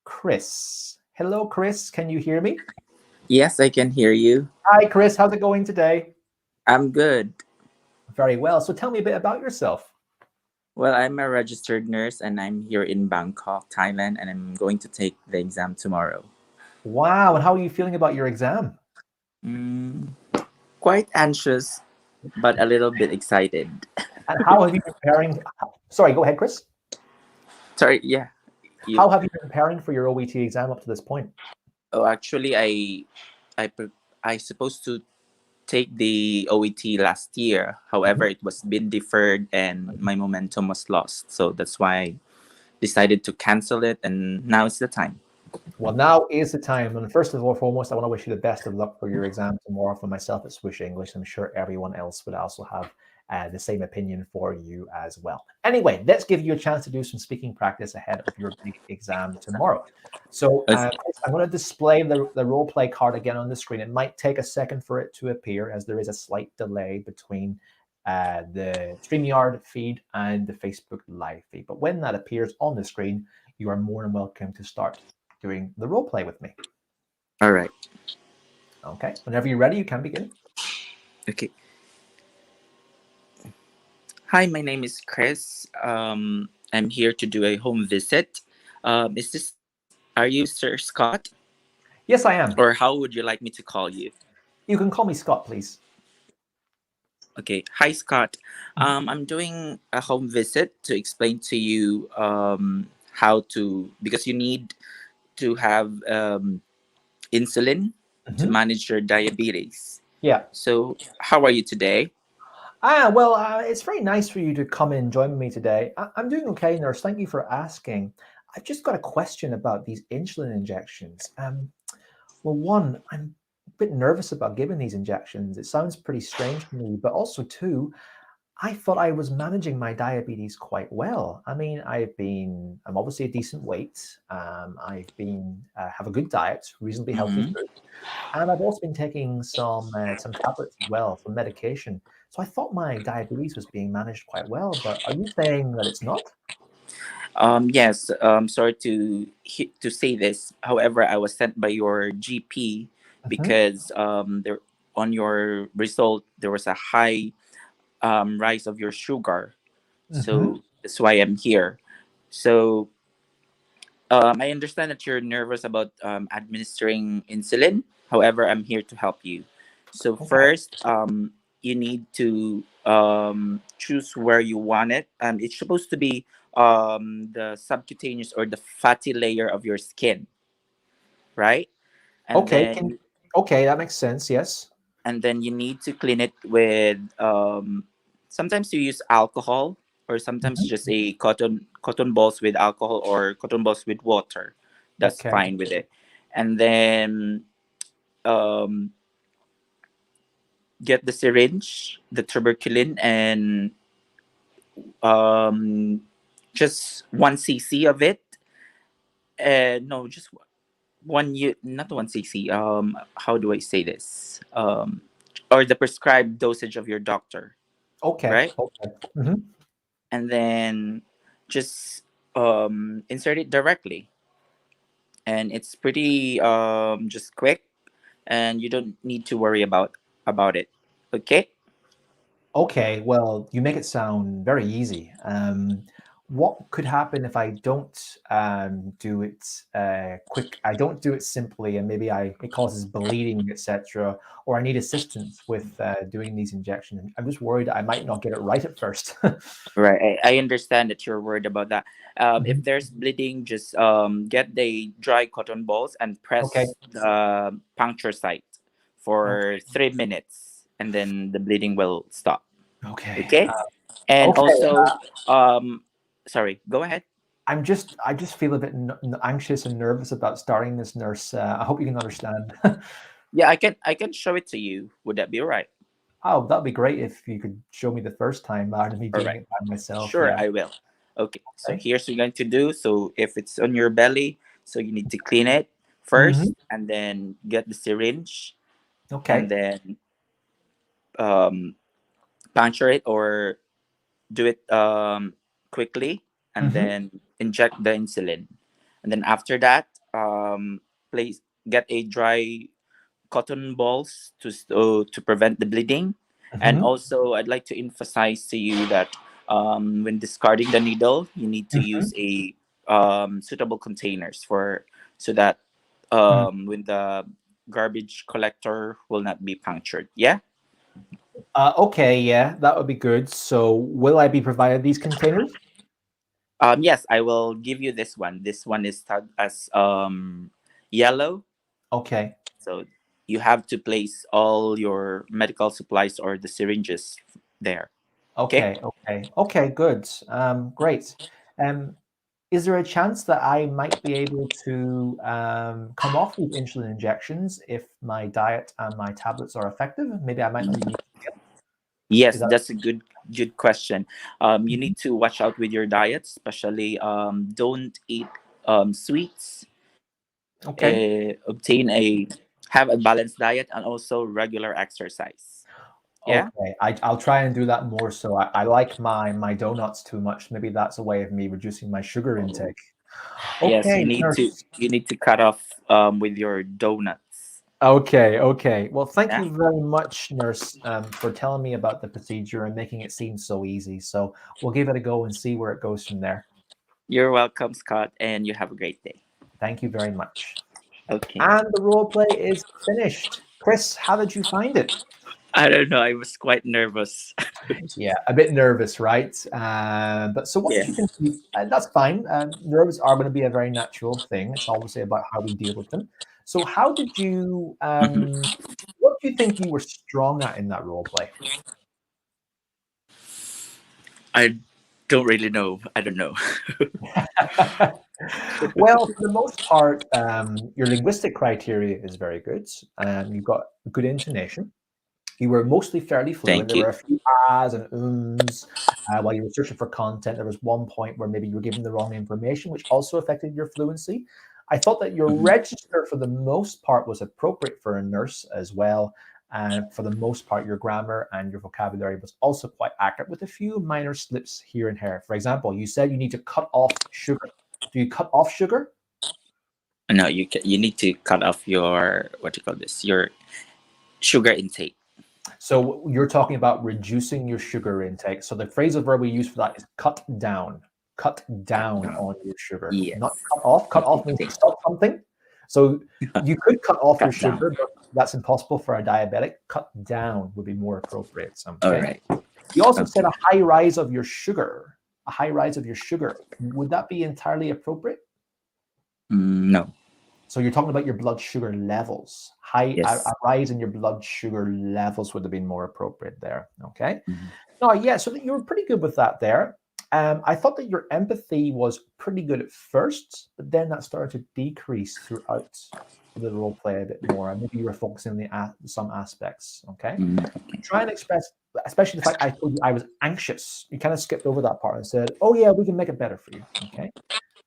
Chris. Hello, Chris. Can you hear me? Yes, I can hear you. Hi, Chris. How's it going today? I'm good. Very well. So tell me a bit about yourself. Well, I'm a registered nurse and I'm here in Bangkok, Thailand, and I'm going to take the exam tomorrow. Wow. And how are you feeling about your exam? Quite anxious, but a little bit excited. And how have you been preparing? Sorry, go ahead, Chris. Sorry, yeah. How have you been preparing for your OET exam up to this point? Oh, actually, I supposed to take the OET last year. However, it was been deferred and my momentum was lost. So that's why I decided to cancel it, and now it's the time. Well, now is the time. And first of all, foremost, I want to wish you the best of luck for your exam tomorrow from myself at Swoosh English. I'm sure everyone else would also have the same opinion for you as well. Anyway, let's give you a chance to do some speaking practice ahead of your big exam tomorrow. So I'm going to display the role play card again on the screen. It might take a second for it to appear as there is a slight delay between the StreamYard feed and the Facebook Live feed. But when that appears on the screen, you are more than welcome to start doing the role play with me. All right. Okay. Whenever you're ready, you can begin. Okay. Hi, my name is Chris. I'm here to do a home visit. Are you Sir Scott? Yes, I am. Or how would you like me to call you? You can call me Scott, please. Okay. Hi, Scott. I'm doing a home visit to explain to you because you need to have insulin to manage your diabetes. Yeah. So how are you today? Well, it's very nice for you to come in and join me today. I'm doing okay, nurse. Thank you for asking. I've just got a question about these insulin injections. Well, one, I'm a bit nervous about giving these injections. It sounds pretty strange to me, but also two, I thought I was managing my diabetes quite well. I mean, I'm obviously a decent weight. I've been have a good diet, reasonably healthy food, and I've also been taking some tablets as well, some medication. So I thought my diabetes was being managed quite well. But are you saying that it's not? Yes. Sorry to say this. However, I was sent by your GP because there on your result there was a high rise of your sugar. So that's why I'm here. So I understand that you're nervous about administering insulin. However, I'm here to help you. So first, you need to choose where you want it. It's supposed to be the subcutaneous or the fatty layer of your skin, right? And Okay. then Okay, that makes sense. Yes. and then you need to clean it with sometimes you use alcohol or sometimes just a cotton balls with alcohol or cotton balls with water. That's fine with it. And then get the syringe, the tuberculin, and just 1 cc of it. No, just not 1 cc. How do I say this? Or the prescribed dosage of your doctor. Okay. Right? Okay. And then just insert it directly. And it's pretty just quick, and you don't need to worry about it. Okay? Okay, well, you make it sound very easy. what could happen if I don't do it quick? I don't do it simply, and maybe it causes bleeding, etc. Or I need assistance with doing these injections. I'm just worried I might not get it right at first. Right. I understand that you're worried about that. If there's bleeding, just get the dry cotton balls and Okay. press the puncture site for 3 minutes, and then the bleeding will stop. Okay. Okay. And Okay. also, sorry, go ahead. I just feel a bit anxious and nervous about starting this, nurse. I hope you can understand. Yeah, I can show it to you. Would that be all right? Oh, that'd be great if you could show me the first time rather than me All doing right. it by myself. Sure, Yeah. I will. Okay. So Okay. here's what you're going to do. So if it's on your belly, so you need to clean it Mm-hmm. first, and then get the syringe, and Okay. then um, puncture it or do it quickly, and Mm-hmm. then inject the insulin, and then after that, place get a dry cotton balls to prevent the bleeding. And Mm-hmm. also, I'd like to emphasize to you that when discarding the needle, you need to Mm-hmm. use a suitable containers for so that when the garbage collector will not be punctured. Yeah. Okay, yeah, that would be good. So will I be provided these containers? Yes, I will give you this one. This one is tagged as yellow. Okay. So you have to place all your medical supplies or the syringes there. Okay. Okay, good. Great. Is there a chance that I might be able to come off these insulin injections if my diet and my tablets are effective? Maybe I might not even need to. Yes, Is that that's a good question. You need to watch out with your diet, especially don't eat sweets. okay? Obtain a have a balanced diet and also regular exercise. Yeah. Okay, I'll try and do that more. So I like my donuts too much. Maybe that's a way of me reducing my sugar intake. Yes, Okay, nurse. you need to cut off with your donuts. Okay. Well, thank Yeah. you very much, nurse, for telling me about the procedure and making it seem so easy. So we'll give it a go and see where it goes from there. You're welcome, Scott, and you have a great day. Thank you very much. Okay. And the role play is finished. Chris, how did you find it? I don't know. I was quite nervous. Yeah, a bit nervous, right? But so what did Yeah. you think? That's fine. Nerves are going to be a very natural thing. It's obviously about how we deal with them. So how did you, what do you think you were strong at in that role play? I don't really know. I don't know. Well, for the most part, your linguistic criteria is very good. You've got good intonation. You were mostly fairly fluent. Thank There you. were a few ahs and ums while you were searching for content. There was one point where maybe you were given the wrong information, which also affected your fluency. I thought that your register, for the most part, was appropriate for a nurse as well. And for the most part, your grammar and your vocabulary was also quite accurate, with a few minor slips here and there. For example, you said you need to cut off sugar. Do you cut off sugar? No, you need to cut off your what do you call this? Your sugar intake. So you're talking about reducing your sugar intake. So the phrasal verb we use for that is cut down. Cut down down. on your sugar, Yes. not cut off. Cut off means to stop something. So you could cut off your Cut down. sugar, but that's impossible for a diabetic. Cut down would be more appropriate. All Okay. right. You also said Okay. a high rise of your sugar. A high rise of your sugar. Would that be entirely appropriate? No. So you're talking about your blood sugar levels. Yes. A rise in your blood sugar levels would have been more appropriate there. Okay. Mhm. No, yeah. So you were pretty good with that there. I thought that your empathy was pretty good at first, but then that started to decrease throughout the role play a bit more. Maybe you were focusing on some aspects. Okay. Okay. Try and express, especially the fact I told you I was anxious. You kind of skipped over that part and said, "Oh yeah, we can make it better for you." Okay.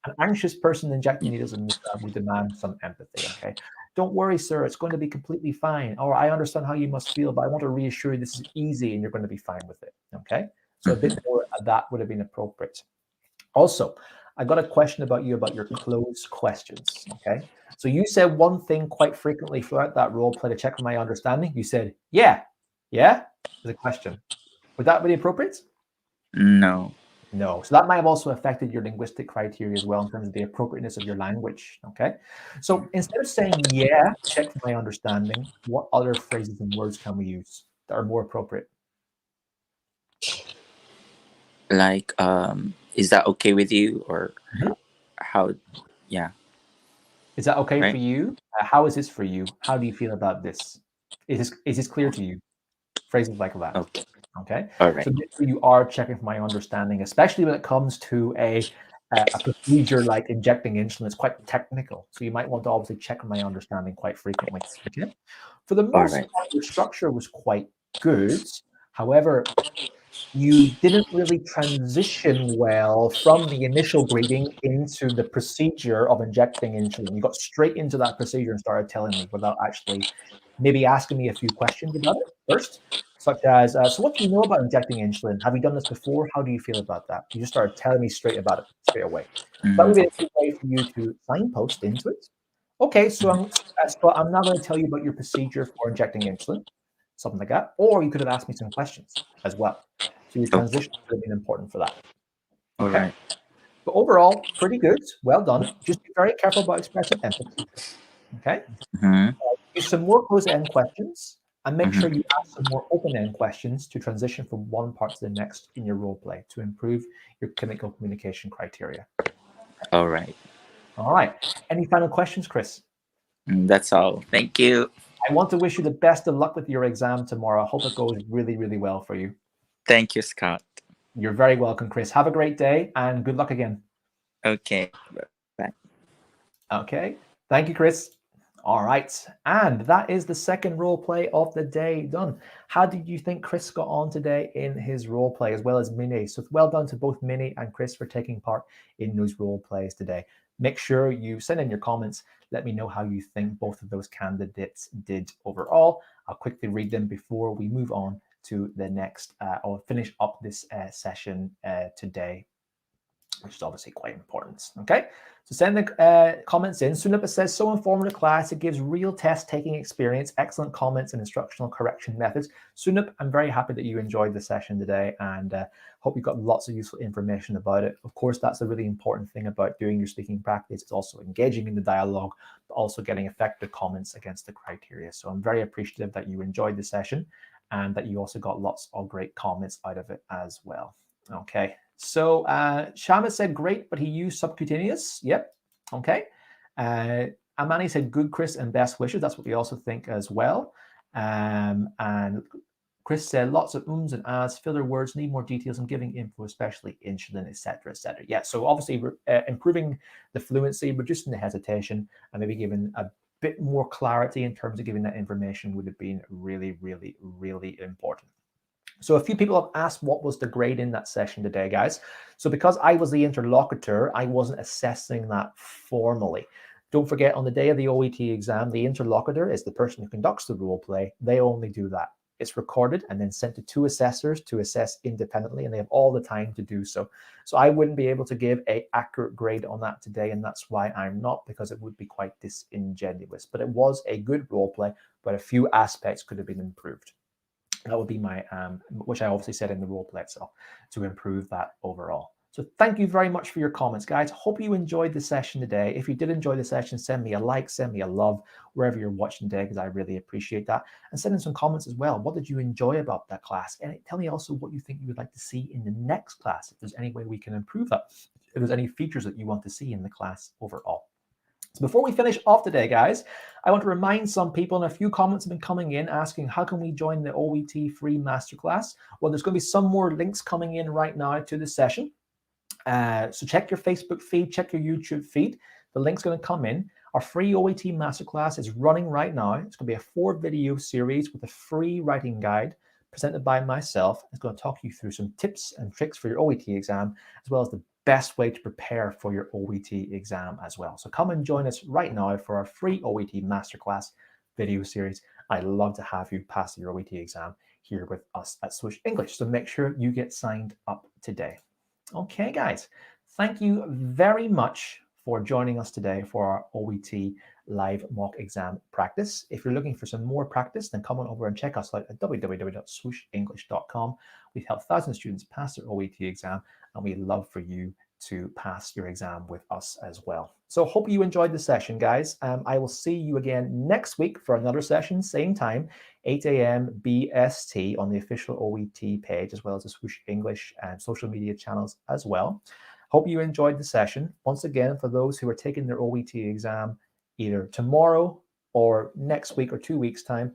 An anxious person injecting needles would demand some empathy. Okay, don't worry, sir. It's going to be completely fine. Or I understand how you must feel, but I want to reassure you this is easy and you're going to be fine with it. Okay, so a bit more of that would have been appropriate. Also, I got a question about you about your closed questions. Okay, so you said one thing quite frequently throughout that role play to check for my understanding. You said, "Yeah, yeah," as a question. Would that be appropriate? No. No. So that might have also affected your linguistic criteria as well in terms of the appropriateness of your language. Okay. So instead of saying, yeah, check for my understanding, what other phrases and words can we use that are more appropriate? Like, is that okay with you, or Mhm. how? Yeah. Is that okay for Right. you? How is this for you? How do you feel about this? Is this clear to you? Phrases like that. Okay. Okay. All right. So make sure you are checking for my understanding, especially when it comes to a procedure like injecting insulin. It's quite technical. So you might want to obviously check for my understanding quite frequently. Okay. For the All most right. part, your structure was quite good. However, you didn't really transition well from the initial greeting into the procedure of injecting insulin. You got straight into that procedure and started telling me without actually maybe asking me a few questions about it first, such as, so what do you know about injecting insulin? Have you done this before? How do you feel about that? You just started telling me straight about it straight away. That would be a good way for you to signpost into it. Okay, so I'm now going to tell you about your procedure for injecting insulin, something like that. Or you could have asked me some questions as well. So your Oh, transition would have been important for that. all Okay. right. But overall, pretty good. Well done. Just be very careful about expressing empathy. Okay. Mm-hmm. Use some more close-end questions and make sure Mm-hmm. you ask some more open-end questions to transition from one part to the next in your role play to improve your clinical communication criteria. All right. All right. Any final questions, Chris? That's all. Thank you. I want to wish you the best of luck with your exam tomorrow. I hope it goes really, really well for you. Thank you, Scott. You're very welcome, Chris. Have a great day and good luck again. Okay. Bye. Okay. Thank you, Chris. All right. And that is the second role play of the day done. How did you think Chris got on today in his role play, as well as Minnie? So well done to both Minnie and Chris for taking part in those role plays today. Make sure you send in your comments. Let me know how you think both of those candidates did overall. I'll quickly read them before we move on to the next, or finish up this session today, which is obviously quite important. Okay, so send the comments in. Sunupa says, so informative class. It gives real test taking experience, excellent comments and instructional correction methods. Sunup, I'm very happy that you enjoyed the session today and hope you got lots of useful information about it. Of course, that's a really important thing about doing your speaking practice. It's also engaging in the dialogue, but also getting effective comments against the criteria. So I'm very appreciative that you enjoyed the session and that you also got lots of great comments out of it as well. Okay. So Shama said great, but he used subcutaneous. Yep. Okay. Amani said good, Chris, and best wishes. That's what we also think as well. And Chris said lots of ums and ahs, filler words, need more details and giving info, especially insulin, etc., etc. Yeah. So obviously improving the fluency, reducing the hesitation, and maybe giving a bit more clarity in terms of giving that information would have been really, really, really important. So a few people have asked what was the grade in that session today, guys. So because I was the interlocutor, I wasn't assessing that formally. Don't forget, on the day of the OET exam, the interlocutor is the person who conducts the role play. They only do that. It's recorded and then sent to two assessors to assess independently, and they have all the time to do so. So I wouldn't be able to give an accurate grade on that today, and that's why I'm not, because it would be quite disingenuous. But it was a good role play, but a few aspects could have been improved. That would be my, which I obviously said in the role play itself, to improve that overall. So thank you very much for your comments, guys. Hope you enjoyed the session today. If you did enjoy the session, send me a like, send me a love, wherever you're watching today, because I really appreciate that. And send in some comments as well. What did you enjoy about that class? And tell me also what you think you would like to see in the next class, if there's any way we can improve that, if there's any features that you want to see in the class overall. So before we finish off today, guys, I want to remind some people, and a few comments have been coming in asking, how can we join the OET free masterclass? Well, there's going to be some more links coming in right now to the session. So check your Facebook feed, check your YouTube feed. The link's going to come in. Our free OET masterclass is running right now. It's going to be a 4-video series with a free writing guide presented by myself. It's going to talk you through some tips and tricks for your OET exam, as well as the best way to prepare for your OET exam as well. So come and join us right now for our free OET masterclass video series. I'd love to have you pass your OET exam here with us at Swoosh English. So make sure you get signed up today. Okay, guys, thank you very much for joining us today for our OET live mock exam practice. If you're looking for some more practice, then come on over and check us out at www.swooshenglish.com. We've helped thousands of students pass their OET exam, and we'd love for you to pass your exam with us as well. So hope you enjoyed the session, guys. I will see you again next week for another session, same time, 8 a.m. BST on the official OET page, as well as the Swoosh English and social media channels as well. Hope you enjoyed the session. Once again, for those who are taking their OET exam either tomorrow or next week or 2 weeks' time,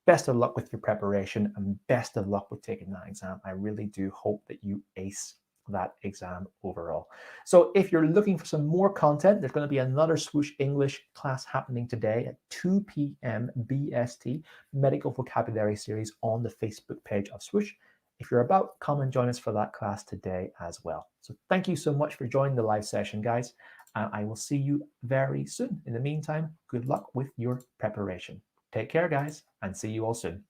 best of luck with your preparation and best of luck with taking that exam. I really do hope that you ace that exam overall. So if you're looking for some more content, there's going to be another Swoosh English class happening today at 2 p.m. BST, Medical Vocabulary Series on the Facebook page of Swoosh. If you're about, come and join us for that class today as well. So thank you so much for joining the live session, guys. I will see you very soon. In the meantime, good luck with your preparation. Take care, guys, and see you all soon.